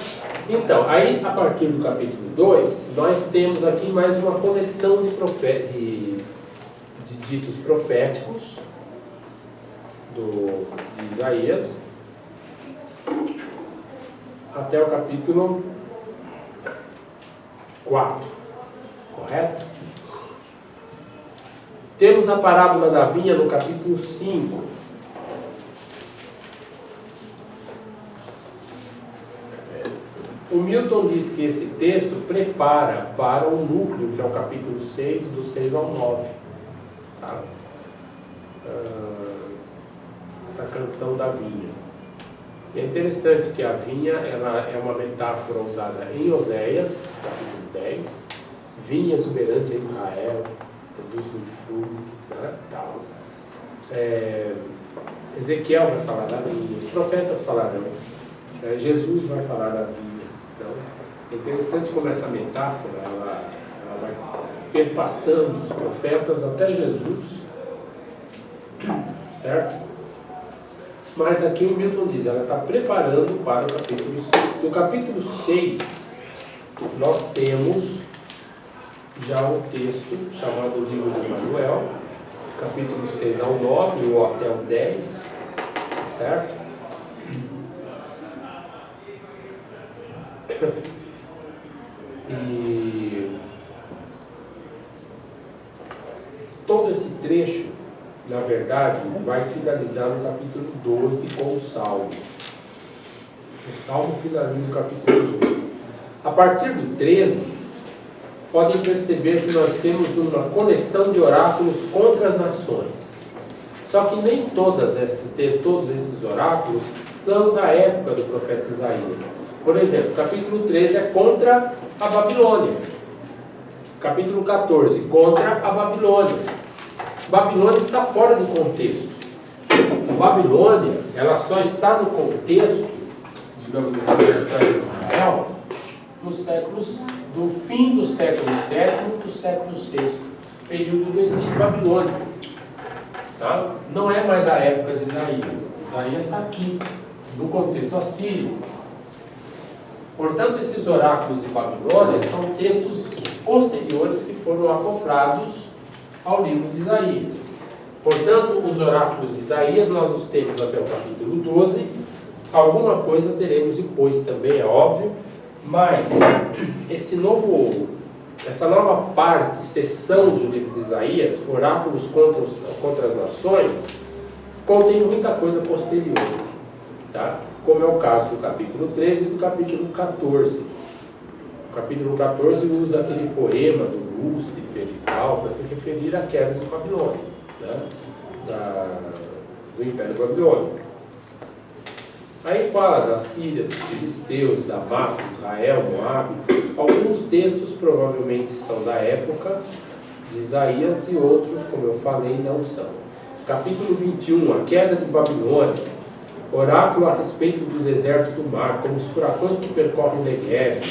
Então, aí a partir do capítulo 2, nós temos aqui mais uma coleção de ditos proféticos de Isaías, até o capítulo 4, correto? Temos a parábola da vinha no capítulo 5. O Milton diz que esse texto prepara para o núcleo, que é o capítulo 6, do 6 ao 9. Tá? Essa canção da vinha. E é interessante que a vinha ela é uma metáfora usada em Oséias, capítulo 10. Vinha exuberante a Israel, produz muito fruto, né? Tal. Ezequiel vai falar da vinha, os profetas falarão, Jesus vai falar da vinha. Então, é interessante como essa metáfora ela vai perpassando os profetas até Jesus, certo? Mas aqui o Milton diz, ela está preparando para o capítulo 6. No capítulo 6, nós temos já um texto chamado Livro de Emanuel, capítulo 6 ao 9, ou até o 10, certo? E todo esse trecho, na verdade, vai finalizar no capítulo 12 com o Salmo. O Salmo finaliza o capítulo 12. A partir do 13, podem perceber que nós temos uma coleção de oráculos contra as nações. Só que nem todos esses oráculos são da época do profeta Isaías. Por exemplo, capítulo 13 é contra a Babilônia. Capítulo 14, contra a Babilônia. Babilônia está fora de contexto. A Babilônia, ela só está no contexto, digamos assim, da história de Israel, nos séculos, do fim do século VII para o século VI, período do exílio babilônico. Tá? Não é mais a época de Isaías. Isaías está aqui, no contexto assírio. Portanto, esses oráculos de Babilônia são textos posteriores que foram acoplados ao livro de Isaías. Portanto, os oráculos de Isaías nós os temos até o capítulo 12. Alguma coisa teremos depois também, é óbvio. Mas essa nova parte, seção do livro de Isaías, oráculos contra as nações, contém muita coisa posterior, tá? Como é o caso do capítulo 13 e do capítulo 14. O capítulo 14 usa aquele poema do Lúcifer e tal, para se referir à queda de Babilônia, né? Do Império Babilônico. Aí fala da Síria, dos filisteus, Damasco, Israel, Moabe. Alguns textos provavelmente são da época de Isaías e outros, como eu falei, não são. Capítulo 21, a queda de Babilônia. Oráculo a respeito do deserto do mar, como os furacões que percorrem o Negev.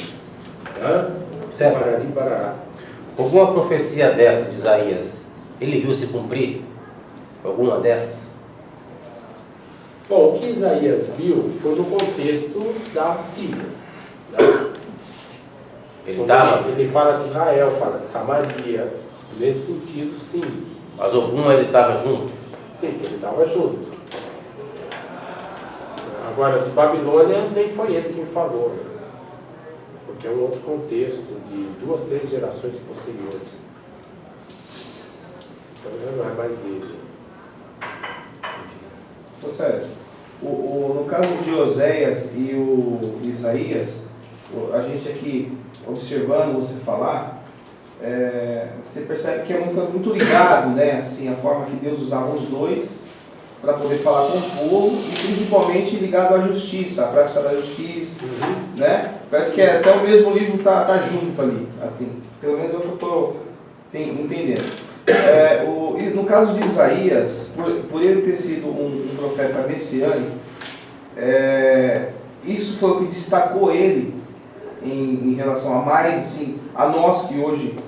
Parari, parará. Alguma profecia dessa de Isaías, ele viu se cumprir? Alguma dessas? Bom, o que Isaías viu foi no contexto da Síria. Né? Ele fala de Israel, fala de Samaria. Nesse sentido, sim. Mas alguma ele estava junto? Sim, ele estava junto. Agora, de Babilônia, nem foi ele quem falou, né? Porque é um outro contexto de 2, 3 gerações posteriores. Então, não é mais ele. Sério, no caso de Oséias e o Isaías, a gente aqui observando você falar, você percebe que é muito ligado, né, assim, a forma que Deus usava os dois para poder falar com o povo e principalmente ligado à justiça, à prática da justiça, né? Parece que até o mesmo livro tá junto ali, assim, pelo menos é o que eu estou entendendo. No caso de Isaías, por ele ter sido um profeta messiânico, isso foi o que destacou ele em relação a mais, assim, a nós que hoje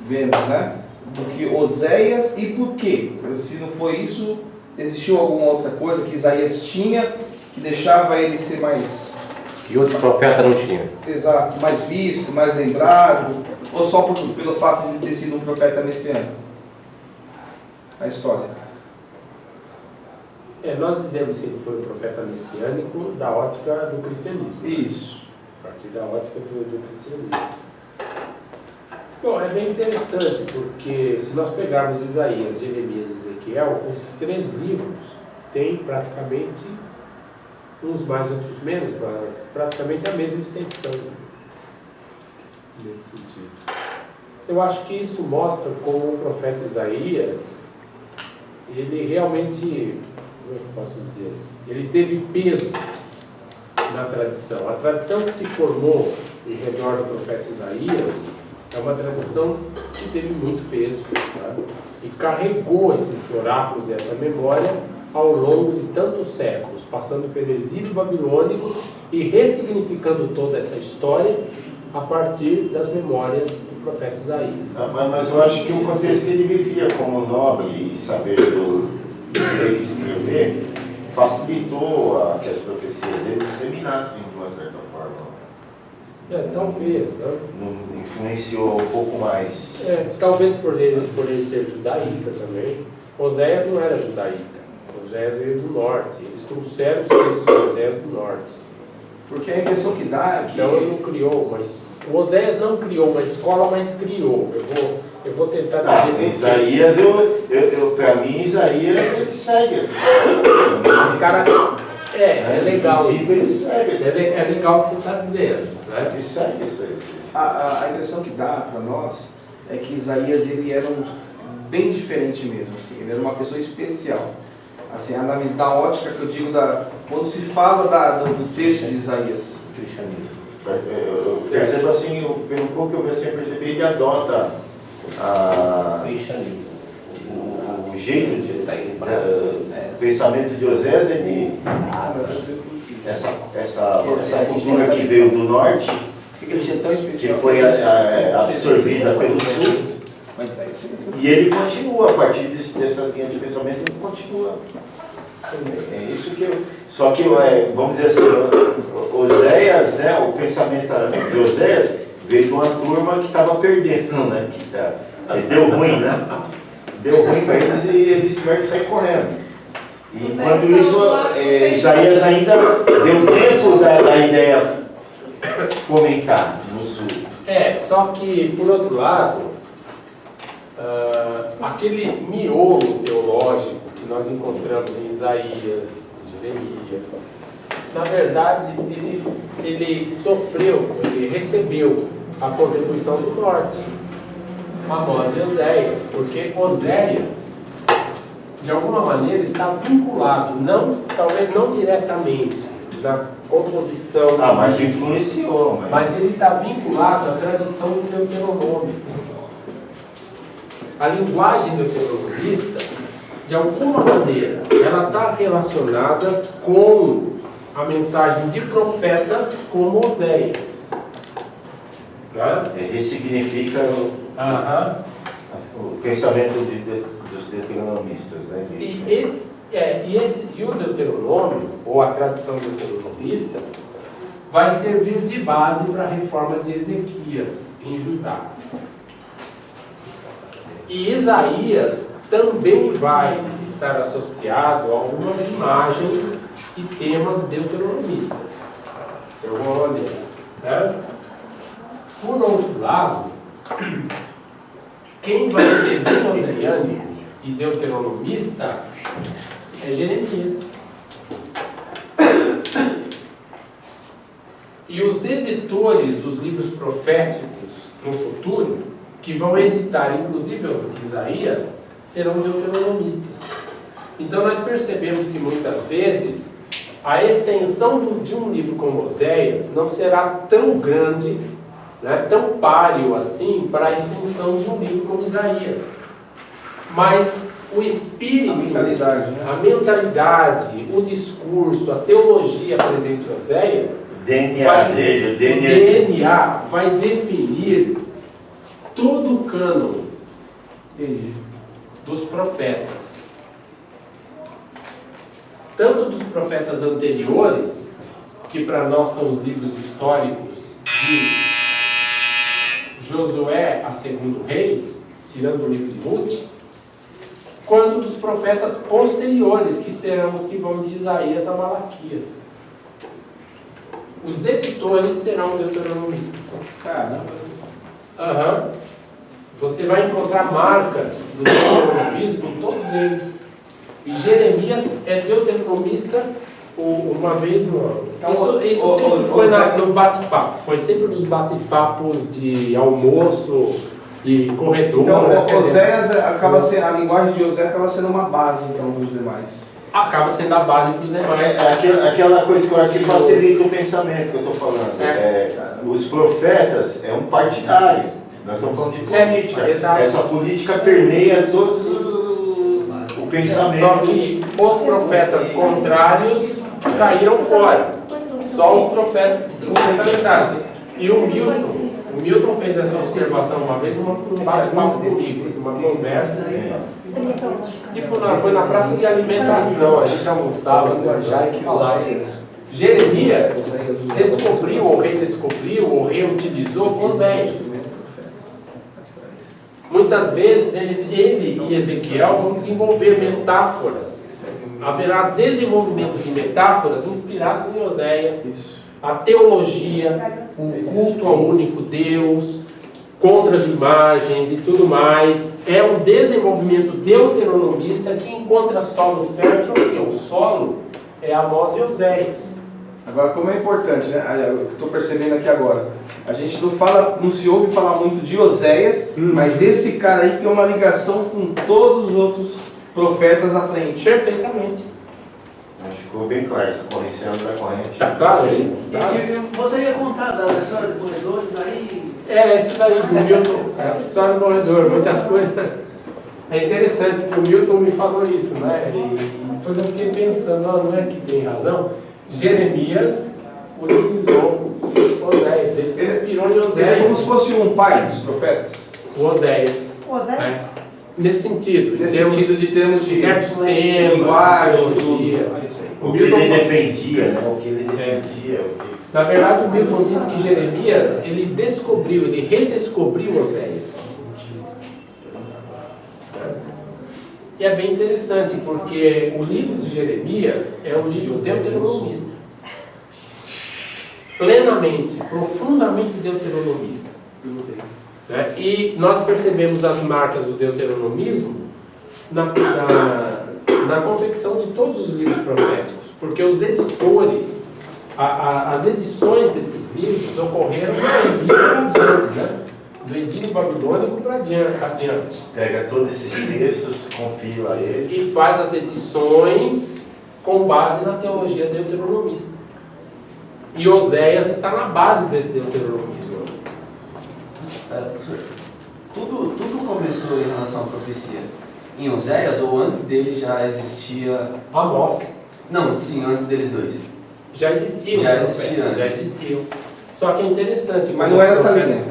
vemos, né? Do que Oséias, e por quê? Se não foi isso, existiu alguma outra coisa que Isaías tinha que deixava ele ser mais... Que outro profeta não tinha. Exato, mais visto, mais lembrado, ou só pelo fato de ter sido um profeta messiânico? A história. Nós dizemos que ele foi um profeta messiânico da ótica do cristianismo. Isso. A partir da ótica do cristianismo. Bom, é bem interessante, porque se nós pegarmos Isaías, Jeremias e Ezequiel, os 3 livros têm praticamente, uns mais, outros menos, mas praticamente a mesma extensão nesse sentido. Eu acho que isso mostra como o profeta Isaías, ele realmente, como é que eu posso dizer, ele teve peso na tradição. A tradição que se formou em redor do profeta Isaías é uma tradição que teve muito peso, tá? E carregou esses oráculos e essa memória ao longo de tantos séculos, passando pelo exílio babilônico e ressignificando toda essa história a partir das memórias do profeta Isaías. Mas eu acho que o contexto que ele vivia como nobre e saber do ler e escrever facilitou que as profecias dele disseminassem de uma certa forma. Talvez, né? Influenciou um pouco mais. Talvez por ele ser judaíta também. Oséias não era judaíta. Oséias veio do norte. Eles trouxeram os textos de Oséias do norte. Porque a impressão que dá é que... Então ele não criou, o Oséias não criou uma escola, mas criou. Eu vou tentar dizer... Isaías, para mim, Isaías, ele segue essa história. Os caras... É legal isso. Ele segue É legal o que você está dizendo, né? Ele segue isso aí. A impressão que dá para nós é que Isaías, ele era bem diferente mesmo, assim. Ele era uma pessoa especial. Assim, da ótica que eu digo, quando se fala do texto de Isaías. Cristianismo. Eu percebo assim, pelo pouco que eu percebi, ele adota Cristianismo. o jeito de o pensamento de Oséias, ele essa cultura que veio do norte, que foi absorvida pelo sul, e ele continua, a partir dessa linha de pensamento, ele continua. É isso que só que, vamos dizer assim, Oséias, né, o pensamento de Oséias veio de uma turma que estava perdendo, né, deu ruim, né? Deu ruim para eles e eles tiveram que sair correndo. E enquanto isso, Isaías ainda deu tempo da ideia fomentar no sul. Só que, por outro lado, aquele miolo teológico que nós encontramos em Isaías, em Jeremias, na verdade, ele sofreu, ele recebeu a contribuição do norte, Amós e Oséias, porque Oséias, de alguma maneira, está vinculado, talvez não diretamente, na composição... Mas influenciou. Mas ele está vinculado à tradição do Deuteronômio. A linguagem deuteronomista, de alguma maneira, ela está relacionada com a mensagem de profetas como Oséias. Né? Ressignifica o pensamento dos deuteronomistas, né? E o Deuteronômio, ou a tradição deuteronomista, vai servir de base para a reforma de Ezequias em Judá. E Isaías também vai estar associado a algumas imagens e temas deuteronomistas. Eu vou olhar. Né? Por outro lado, quem vai ser mosaiano e deuteronomista é Jeremias. E os editores dos livros proféticos no futuro, que vão editar inclusive os Isaías, serão deuteronomistas. Então nós percebemos que muitas vezes a extensão de um livro como Oséias não será tão grande, né, tão páreo assim para a extensão de um livro como Isaías. Mas o espírito, a mentalidade, o discurso, a teologia presente em Oséias DNA dele, o o DNA. DNA vai definir todo o cânon Entendi. dos profetas. Tanto dos profetas anteriores, que para nós são os livros históricos de Josué a 2 Reis, tirando o livro de Ruth, quanto dos profetas posteriores, que serão os que vão de Isaías a Malaquias. Os editores serão deuteronomistas. Caramba. Aham. Você vai encontrar marcas do deuteronomismo em todos eles. E Jeremias é deuteronomista uma vez no ano. Isso sempre foi no bate-papo. Foi sempre nos bate-papos de almoço e corredor. Então, Oséias acaba sendo, a linguagem de Oséias acaba sendo uma base então para os demais. Acaba sendo a base para os demais. Aquela coisa que eu acho que facilita o pensamento que eu estou falando. Os profetas é um partidário. Nós estamos falando de política. Exato. Essa política permeia todo o pensamento. Só que os profetas contrários caíram fora. Só os profetas que seguiam essa verdade. E o Milton fez essa observação uma vez num bate-papo comigo, uma conversa. Tipo, foi na praça de alimentação, a gente almoçava já e falava. Jeremias descobriu, ou redescobriu, ou reutilizou Oséias. Muitas vezes ele e Ezequiel vão desenvolver metáforas. Haverá desenvolvimento de metáforas inspiradas em Oséias. A teologia, o culto ao único Deus, contra as imagens e tudo mais. É um desenvolvimento deuteronomista que encontra solo fértil, porque o solo é Amós e Oséias. Agora, como é importante, né? Eu estou percebendo aqui agora. A gente não se ouve falar muito de Oséias, mas esse cara aí tem uma ligação com todos os outros profetas à frente. Perfeitamente. Ficou bem claro essa correção da corrente. Está claro aí? E você ia contar da história de corredores aí? Esse daí do Milton, a história do corredor, muitas coisas. É interessante que o Milton me falou isso, né? E depois eu fiquei pensando, não é que tem razão? Jeremias utilizou Oséias, ele se inspirou em Ele é como Oséias. se fosse um pai dos profetas. O Oséias. Oséias? Nesse sentido, Nesse sentido de termos de certos temas, linguagem, teologia. O que ele defendia, né? O que ele defendia. Na verdade, o Milton diz que Jeremias, ele descobriu, ele redescobriu Oséias. E é bem interessante, porque o livro de Jeremias é um livro deuteronomista. Plenamente, profundamente deuteronomista. Né? E nós percebemos as marcas do deuteronomismo na confecção de todos os livros proféticos, porque os editores, as edições desses livros ocorreram do exílio para adiante, né? Do exílio babilônico para adiante. Pega todos esses textos, compila eles. E faz as edições com base na teologia deuteronomista. E Oséias está na base desse deuteronomismo. Tudo começou em relação à profecia em Oséias, ou antes dele já existia... Amós. Não, sim, antes deles dois. Já existiam. Já os existia profetas, já antes. existiam. Só que é interessante. Mas não era essa profetas- linha.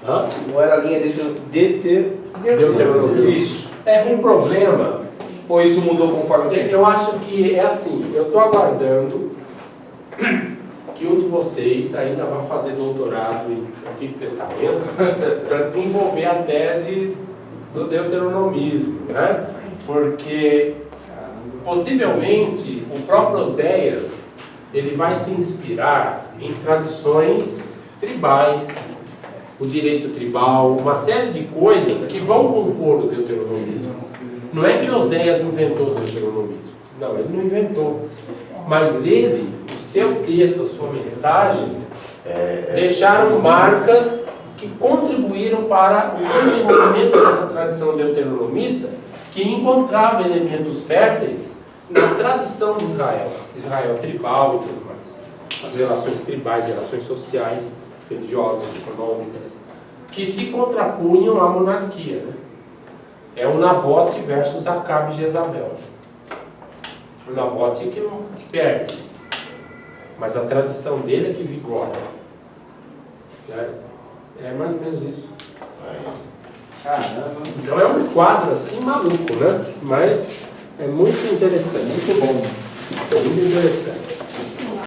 Hã? Não era a linha Deuteronomista. Isso. É um problema. Ou isso mudou conforme o tempo? Eu acho que é assim, eu estou aguardando que um de vocês ainda vai fazer doutorado em Antigo Testamento para desenvolver a tese do deuteronomismo, né? Porque possivelmente o próprio Oséias ele vai se inspirar em tradições tribais, o direito tribal, uma série de coisas que vão compor o deuteronomismo. Não é que Oséias inventou o deuteronomismo. Não, ele não inventou. Mas ele, o seu texto, a sua mensagem, deixaram marcas que contribuíram para o desenvolvimento dessa tradição deuteronomista, que encontrava elementos férteis na tradição de Israel. Israel tribal e tudo mais. As relações tribais, relações sociais, religiosas, econômicas, que se contrapunham à monarquia, né? É o Nabote versus Acabe e Jezabel. O Nabote é que perde. mas a tradição dele é que vigora. É mais ou menos isso. Caramba. Então é um quadro assim maluco, né? Mas é muito interessante. Muito bom. É muito interessante.